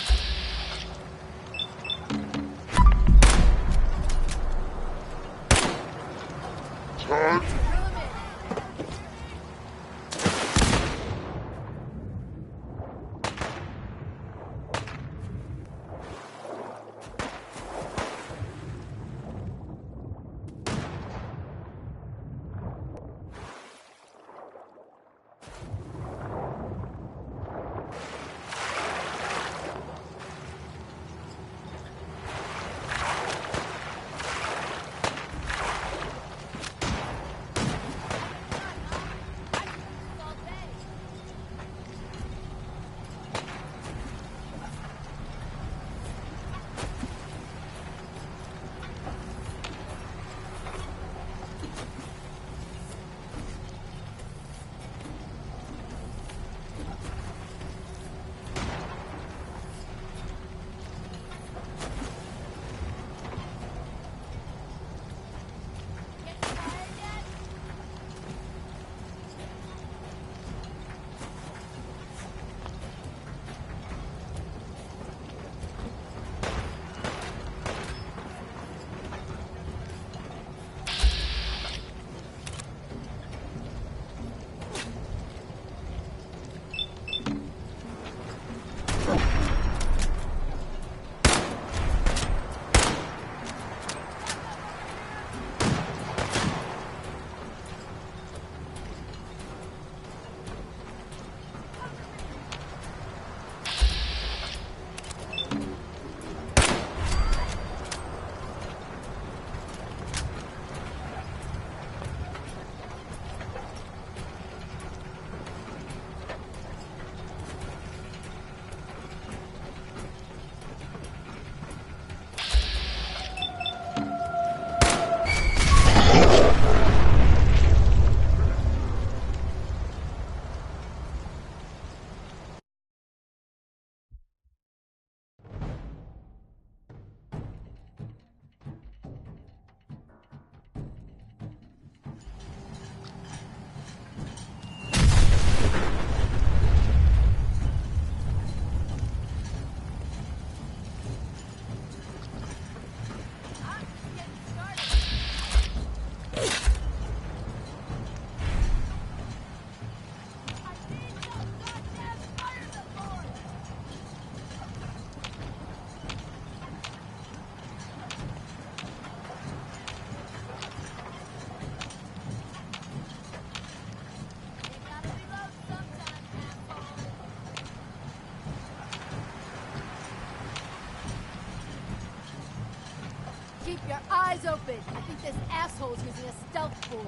Keep your eyes open. I think this asshole's using a stealth boy.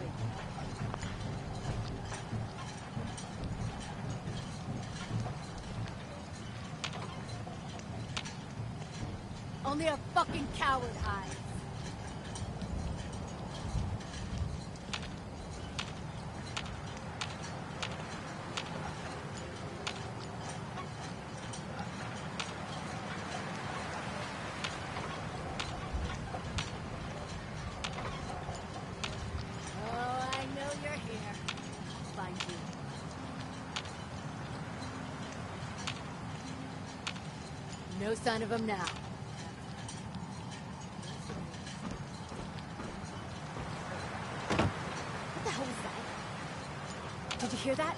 Only a fucking coward hides. No sign of him now. What the hell was that? Did you hear that?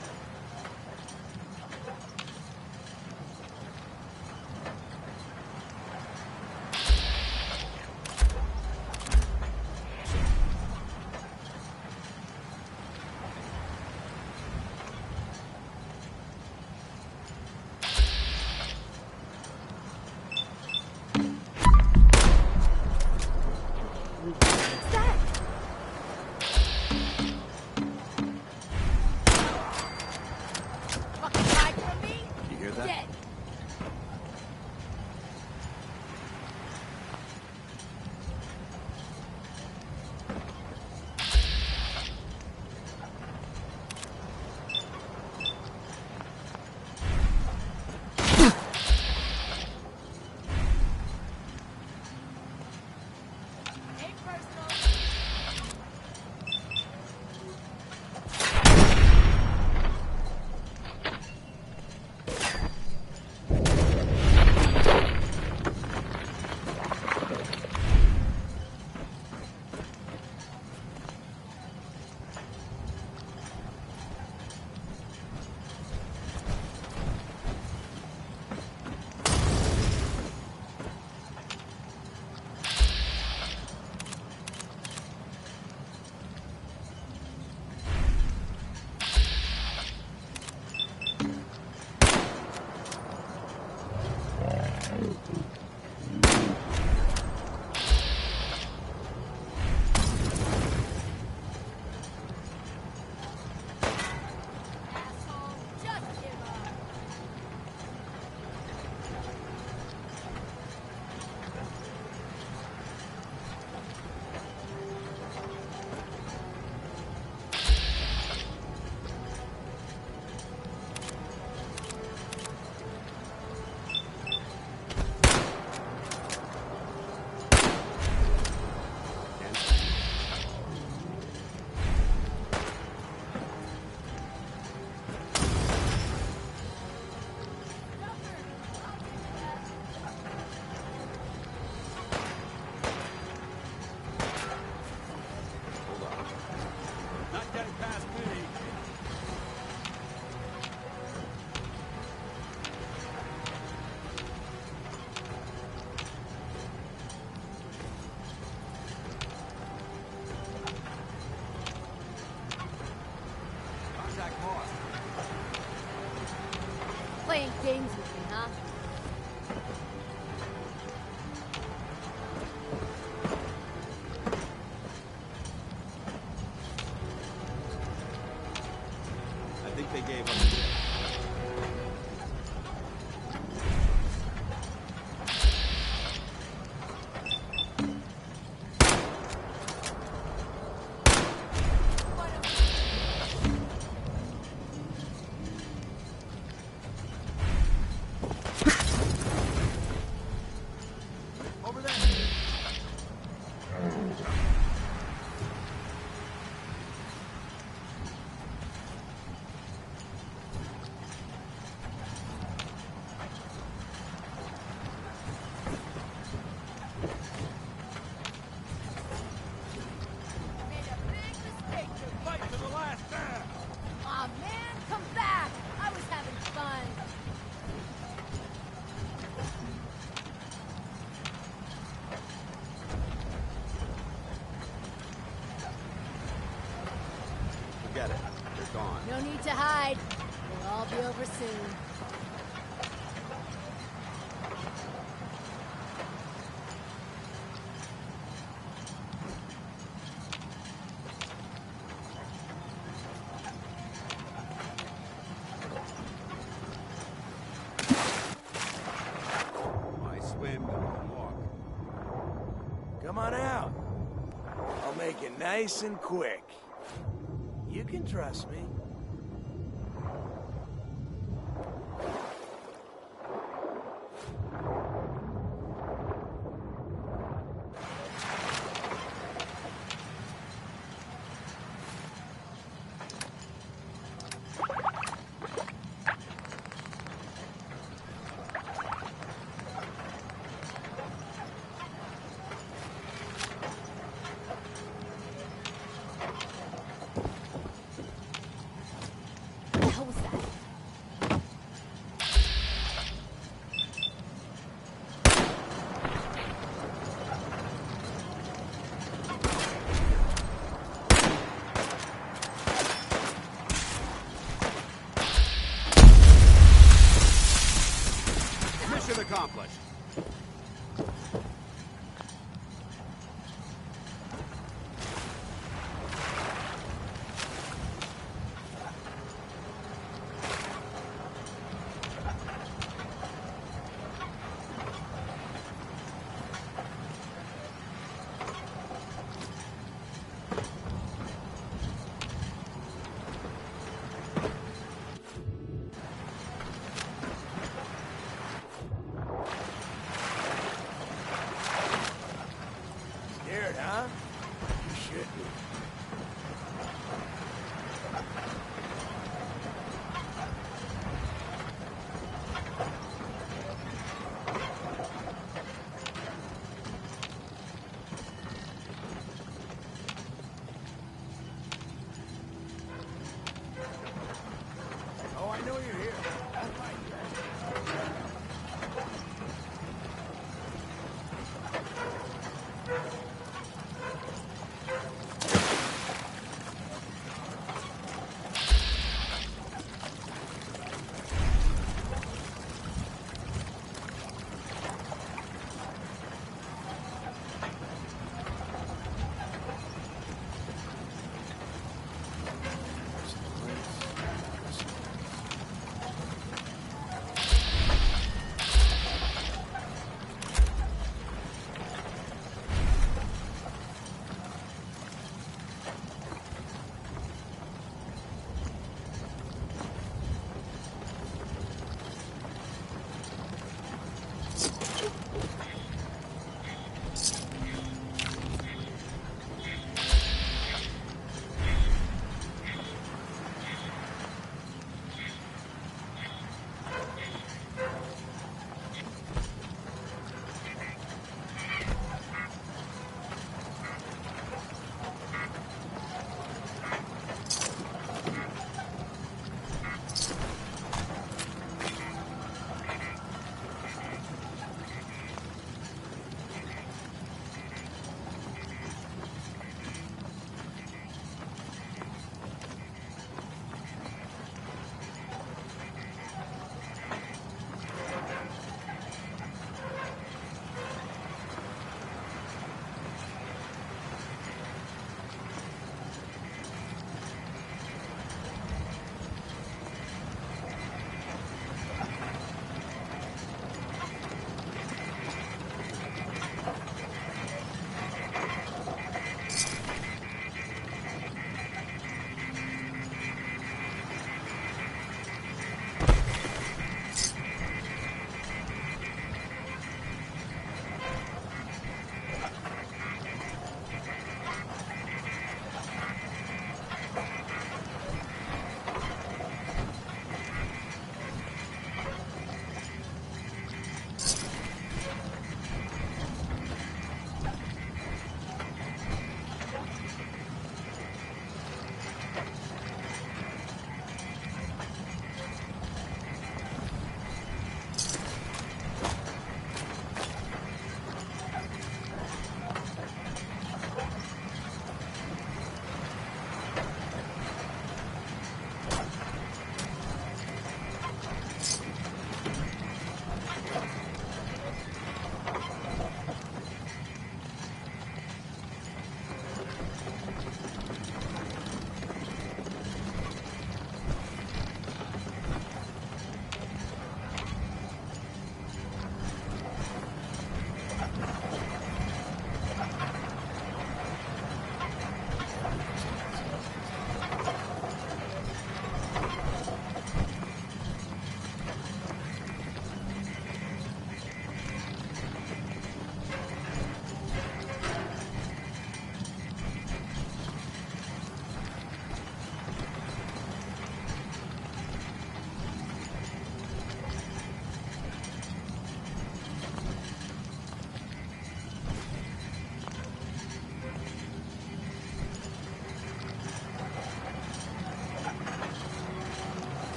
Playing games with me, huh? I think they gave up. Aw, man, come back! I was having fun. Forget it. They're gone. No need to hide. It'll all be over soon. I swim and walk. Come on out. I'll make it nice and quick. You can trust me.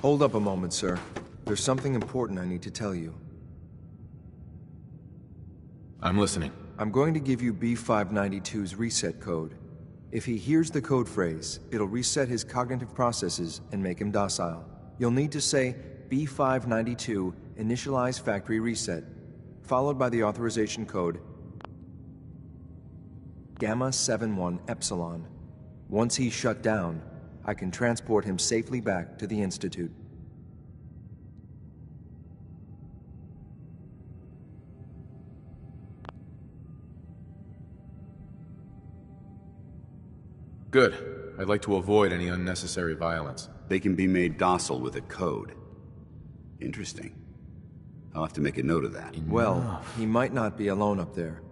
Hold up a moment, sir. There's something important I need to tell you. I'm listening. I'm going to give you B592's reset code. If he hears the code phrase, it'll reset his cognitive processes and make him docile. You'll need to say B592 initialize factory reset, followed by the authorization code Gamma 71 Epsilon. Once he's shut down, I can transport him safely back to the Institute. Good. I'd like to avoid any unnecessary violence. They can be made docile with a code. Interesting. I'll have to make a note of that. Well, he might not be alone up there.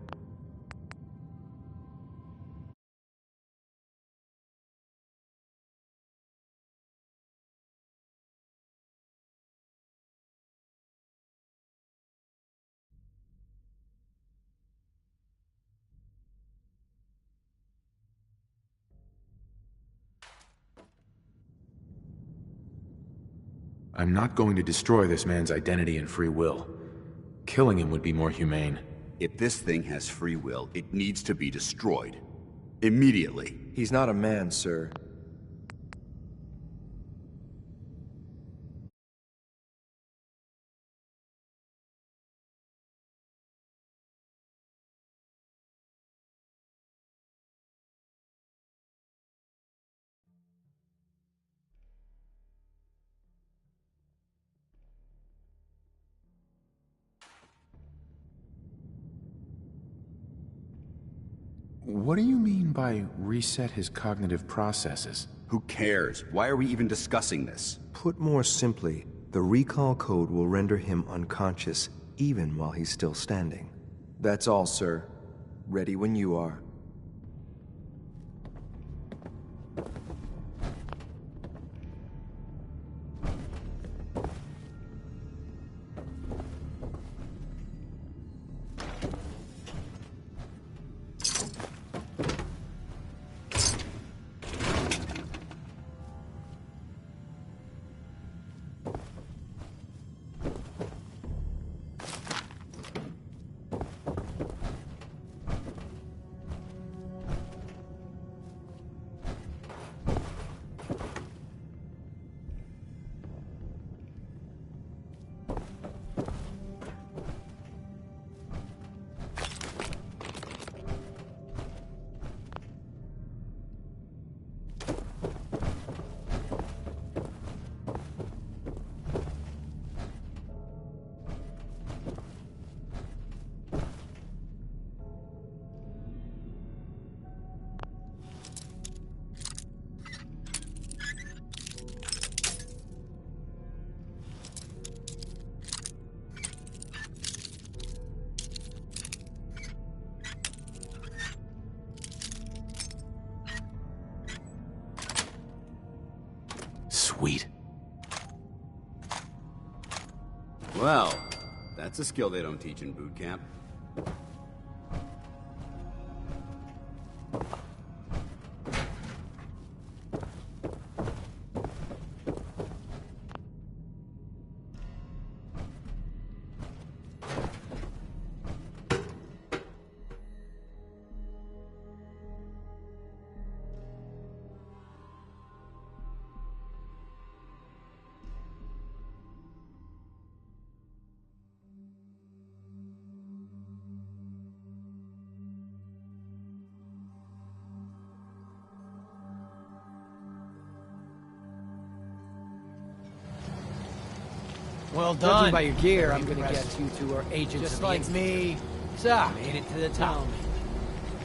I'm not going to destroy this man's identity and free will. Killing him would be more humane. If this thing has free will, it needs to be destroyed. Immediately. He's not a man, sir. What do you mean by reset his cognitive processes? Who cares? Why are we even discussing this? Put more simply, the recall code will render him unconscious even while he's still standing. That's all, sir. Ready when you are. Sweet. Well, that's a skill they don't teach in boot camp. Well Judging done. by your gear, I'm gonna guess you two are agents Just of the like Institute. me. So, Made it to the top.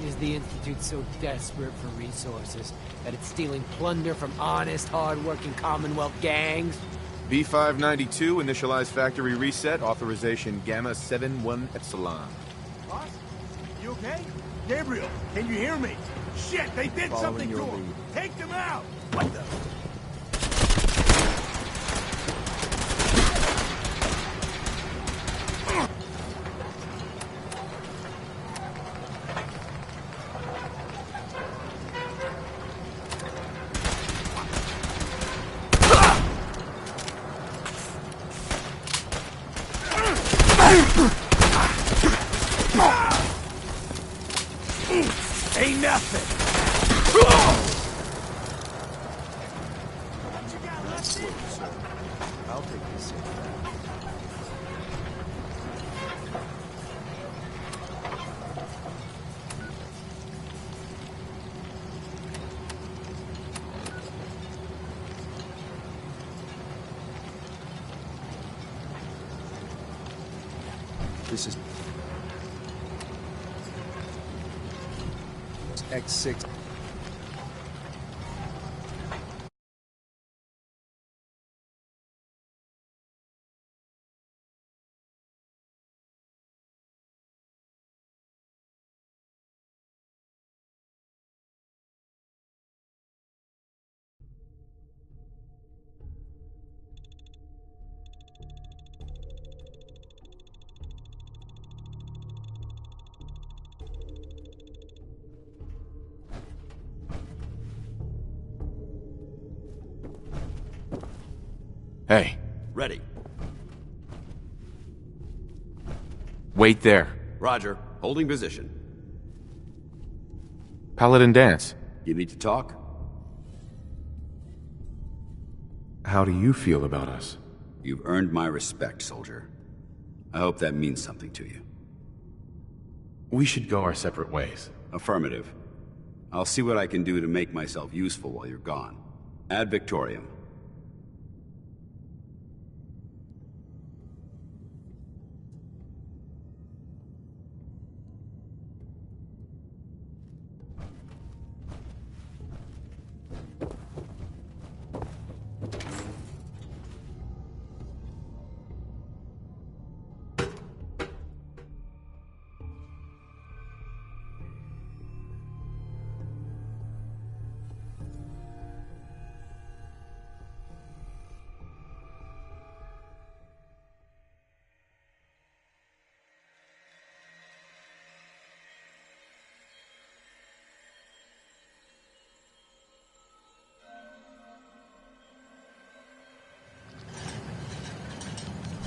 Is the Institute so desperate for resources that it's stealing plunder from honest, hard-working Commonwealth gangs? B592, initialize factory reset, authorization Gamma 71 Epsilon. Boss? You okay? Gabriel, can you hear me? Shit, they did Following something to your him! lead. Take them out! What the? This is X6. Hey. Ready. Wait there. Roger. Holding position. Paladin Danse. You need to talk? How do you feel about us? You've earned my respect, soldier. I hope that means something to you. We should go our separate ways. Affirmative. I'll see what I can do to make myself useful while you're gone. Ad Victoriam.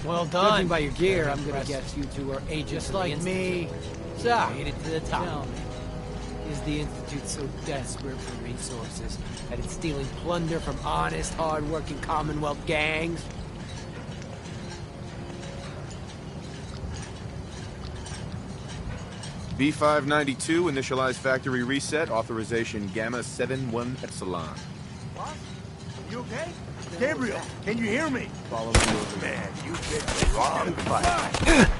Well done. Judging by your gear, I'm gonna guess you two are agents just like me. So, made it to the top. Tell me, is the Institute so desperate for resources that it's stealing plunder from honest, hard-working Commonwealth gangs? B592, initialize factory reset, authorization Gamma 71 Epsilon. Boss? You okay? Gabriel, can you hear me? Follow me. Man, you picked the wrong fight.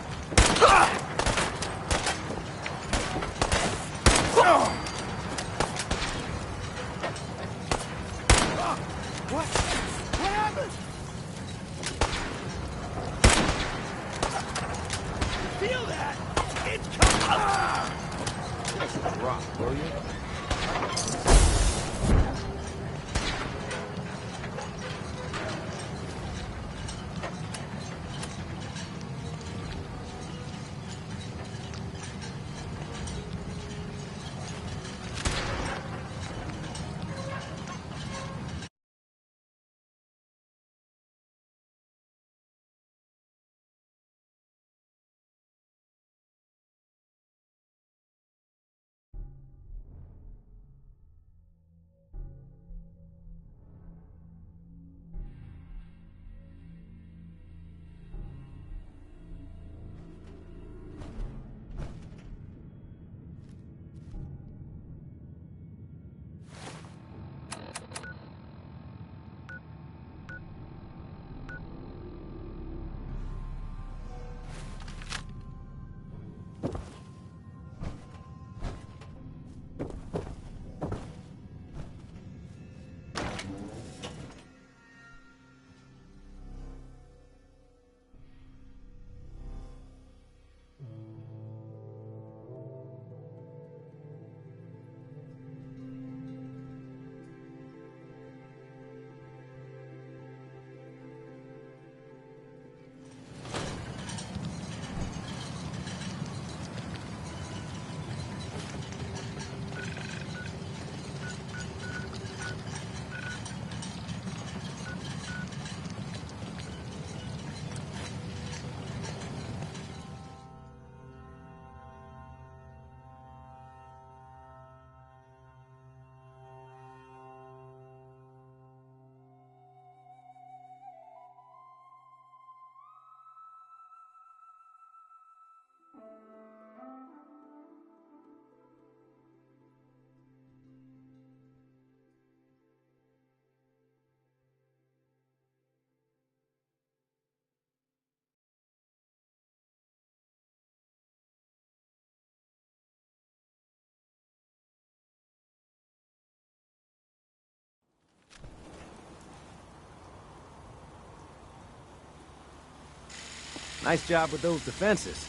Nice job with those defenses.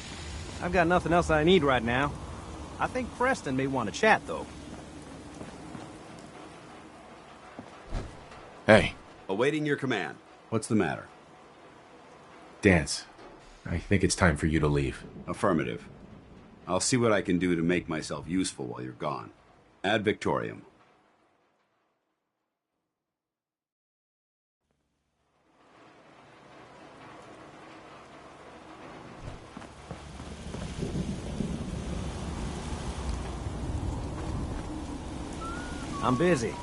I've got nothing else I need right now. I think Preston may want to chat, though. Hey. Awaiting your command. What's the matter? Dance. I think it's time for you to leave. Affirmative. I'll see what I can do to make myself useful while you're gone. Ad Victoriam. I'm busy.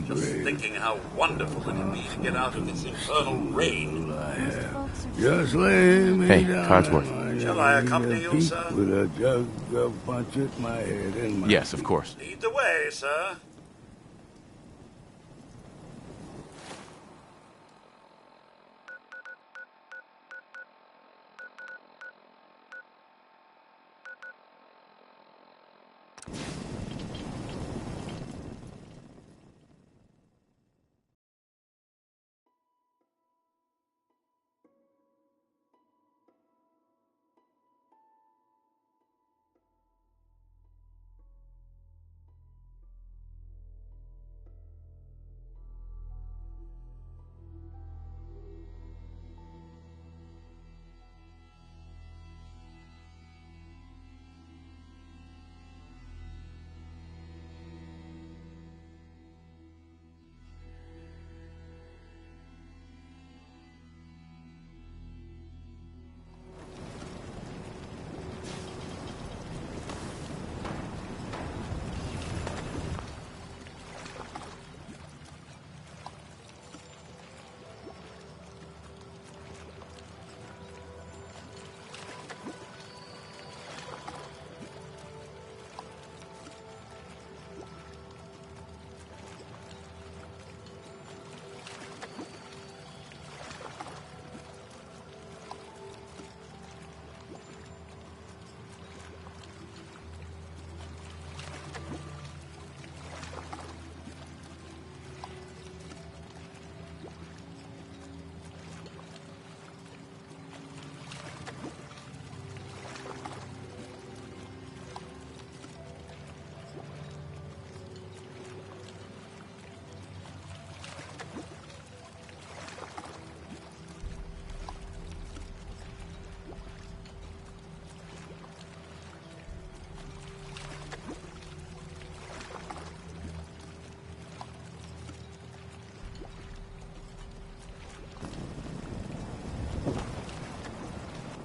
Just thinking how wonderful it'd be to get out of this infernal rain. Just lay me Hey, down. Codsworth. Shall I accompany you, sir? With a jug of punch at my head and my Yes, of course. Lead the way, sir.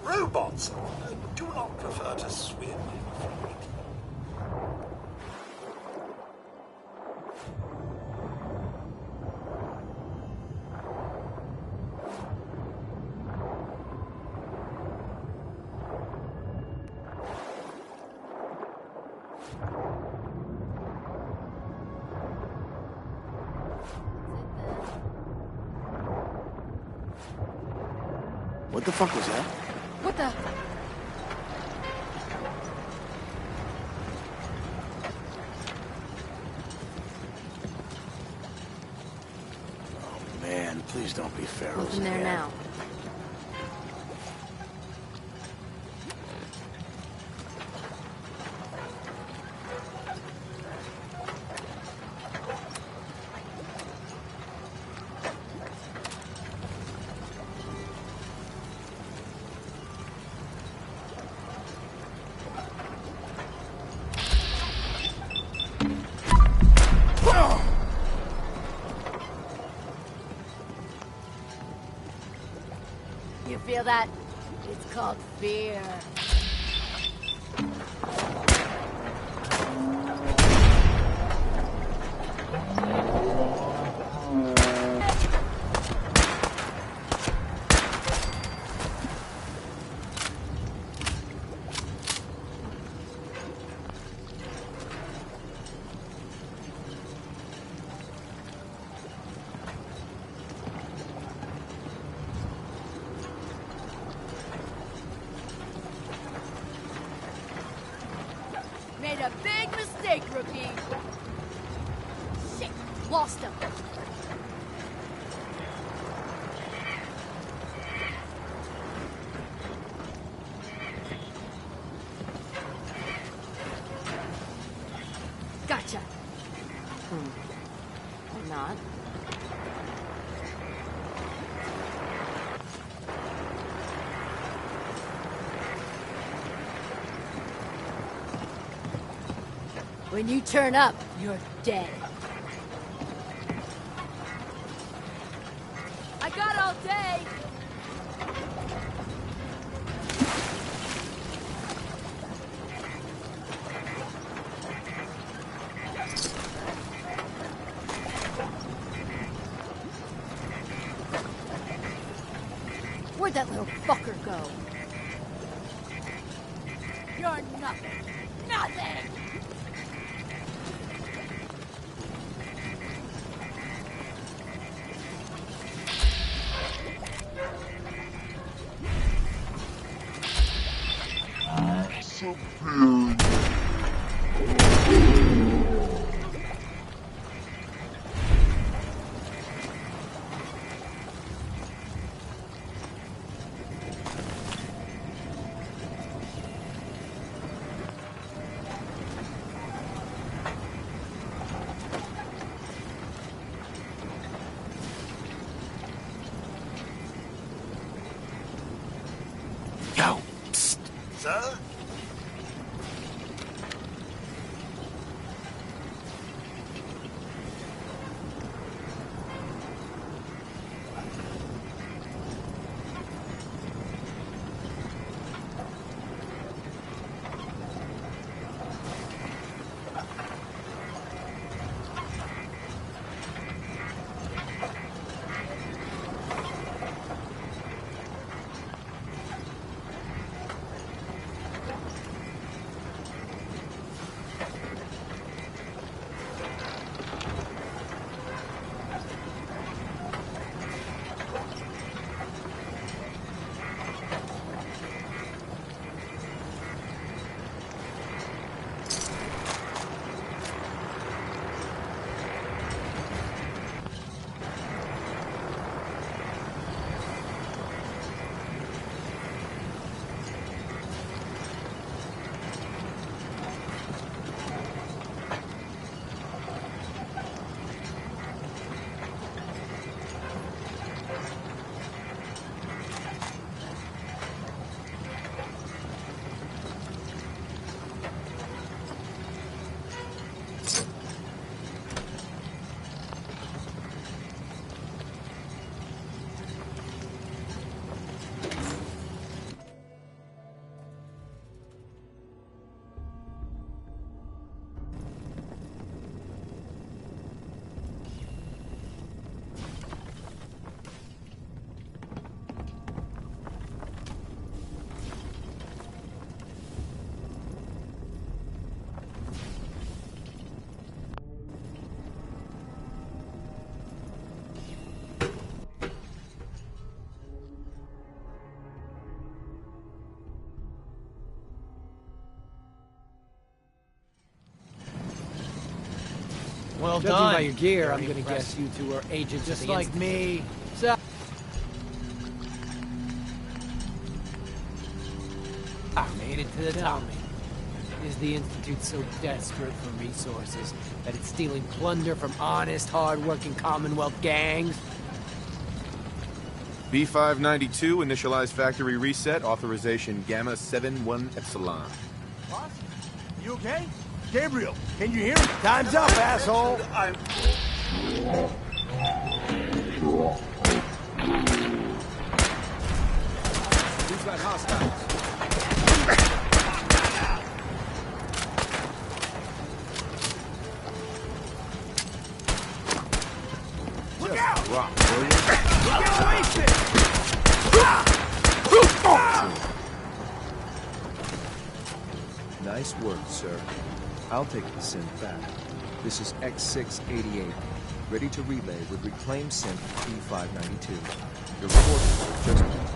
Robots do not prefer to swim. What the fuck was that? What the? Oh man, please don't be Pharaoh's. What's in there again. now? You feel that? It's called fear. Made a big mistake, rookie. Shit, lost him. Gotcha. Or not. When you turn up, you're dead. I got all day! Where'd that little fucker go? You're nothing. Nothing! Sir? Well Judging done. by your gear, Very I'm gonna impressive. guess you two are agents Just of the like Institute. me. So I made it to the top. Is the Institute so desperate for resources that it's stealing plunder from honest, hard-working Commonwealth gangs? B592, initialize factory reset, authorization Gamma 71 Epsilon. Boss? You okay? Gabriel, can you hear me? Time's up, asshole! Who's got hostiles? Look out! Rock, will you? Get wasted! Nice work, sir. I'll take the synth back. This is X688, ready to relay with reclaimed synth B592. Your coordinates are just...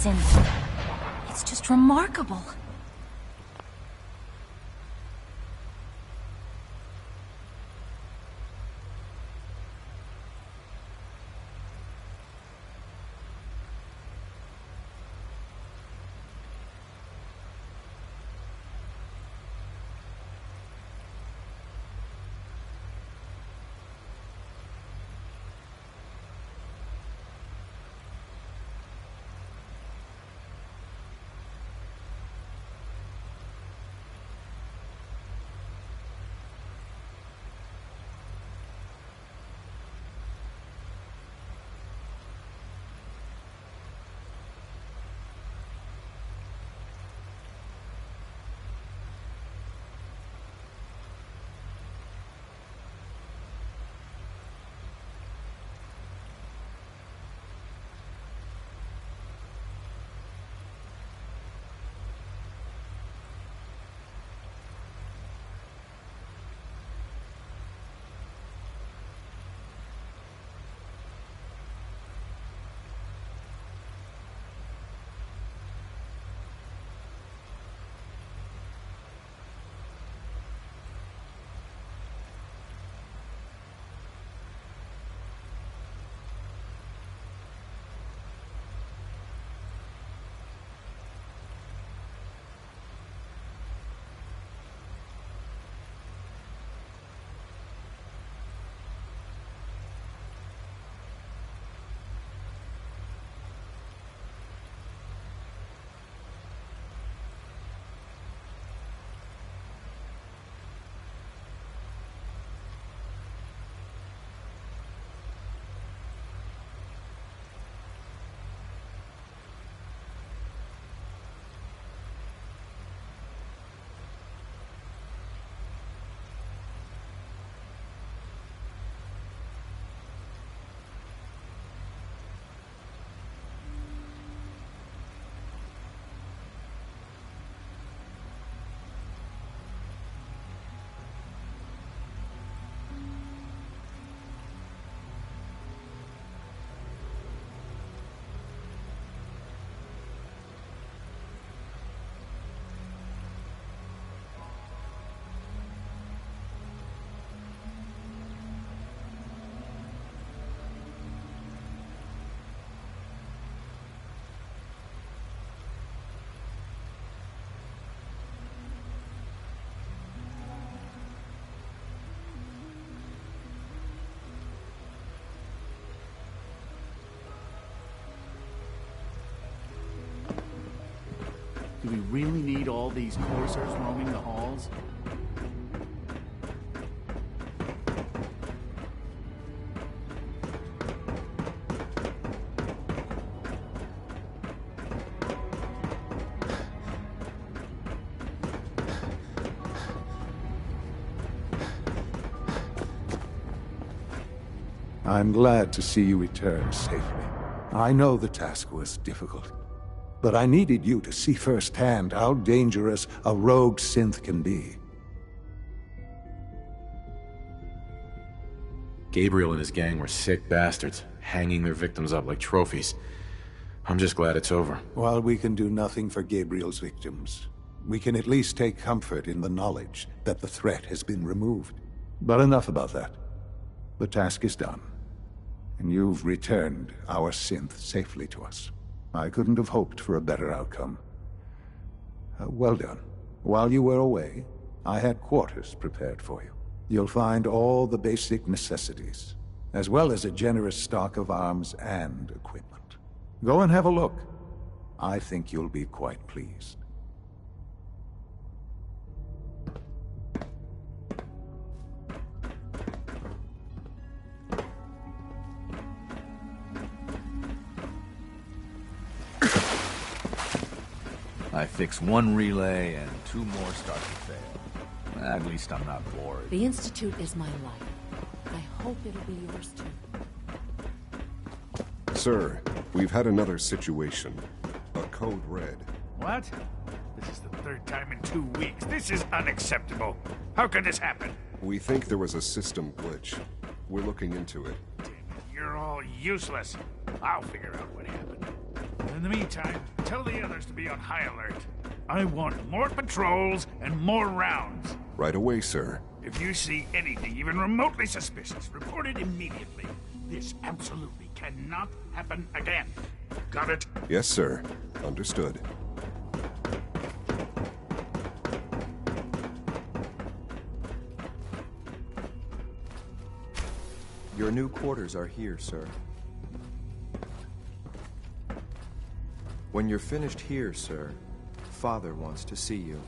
synth. It's just remarkable. Do we really need all these coursers roaming the halls? I'm glad to see you return safely. I know the task was difficult, but I needed you to see firsthand how dangerous a rogue synth can be. Gabriel and his gang were sick bastards, hanging their victims up like trophies. I'm just glad it's over. While we can do nothing for Gabriel's victims, we can at least take comfort in the knowledge that the threat has been removed. But enough about that. The task is done, and you've returned our synth safely to us. I couldn't have hoped for a better outcome. Well done. While you were away, I had quarters prepared for you. You'll find all the basic necessities, as well as a generous stock of arms and equipment. Go and have a look. I think you'll be quite pleased. I fix one relay and 2 more start to fail. At least I'm not bored. The Institute is my life. I hope it'll be yours too. Sir, we've had another situation. A code red. What? This is the 3rd time in 2 weeks. This is unacceptable. How could this happen? We think there was a system glitch. We're looking into it. Damn it, you're all useless. I'll figure out what happened. In the meantime, tell the others to be on high alert. I want more patrols and more rounds. Right away, sir. If you see anything even remotely suspicious, report it immediately. This absolutely cannot happen again. Got it? Yes, sir. Understood. Your new quarters are here, sir. When you're finished here, sir, Father wants to see you.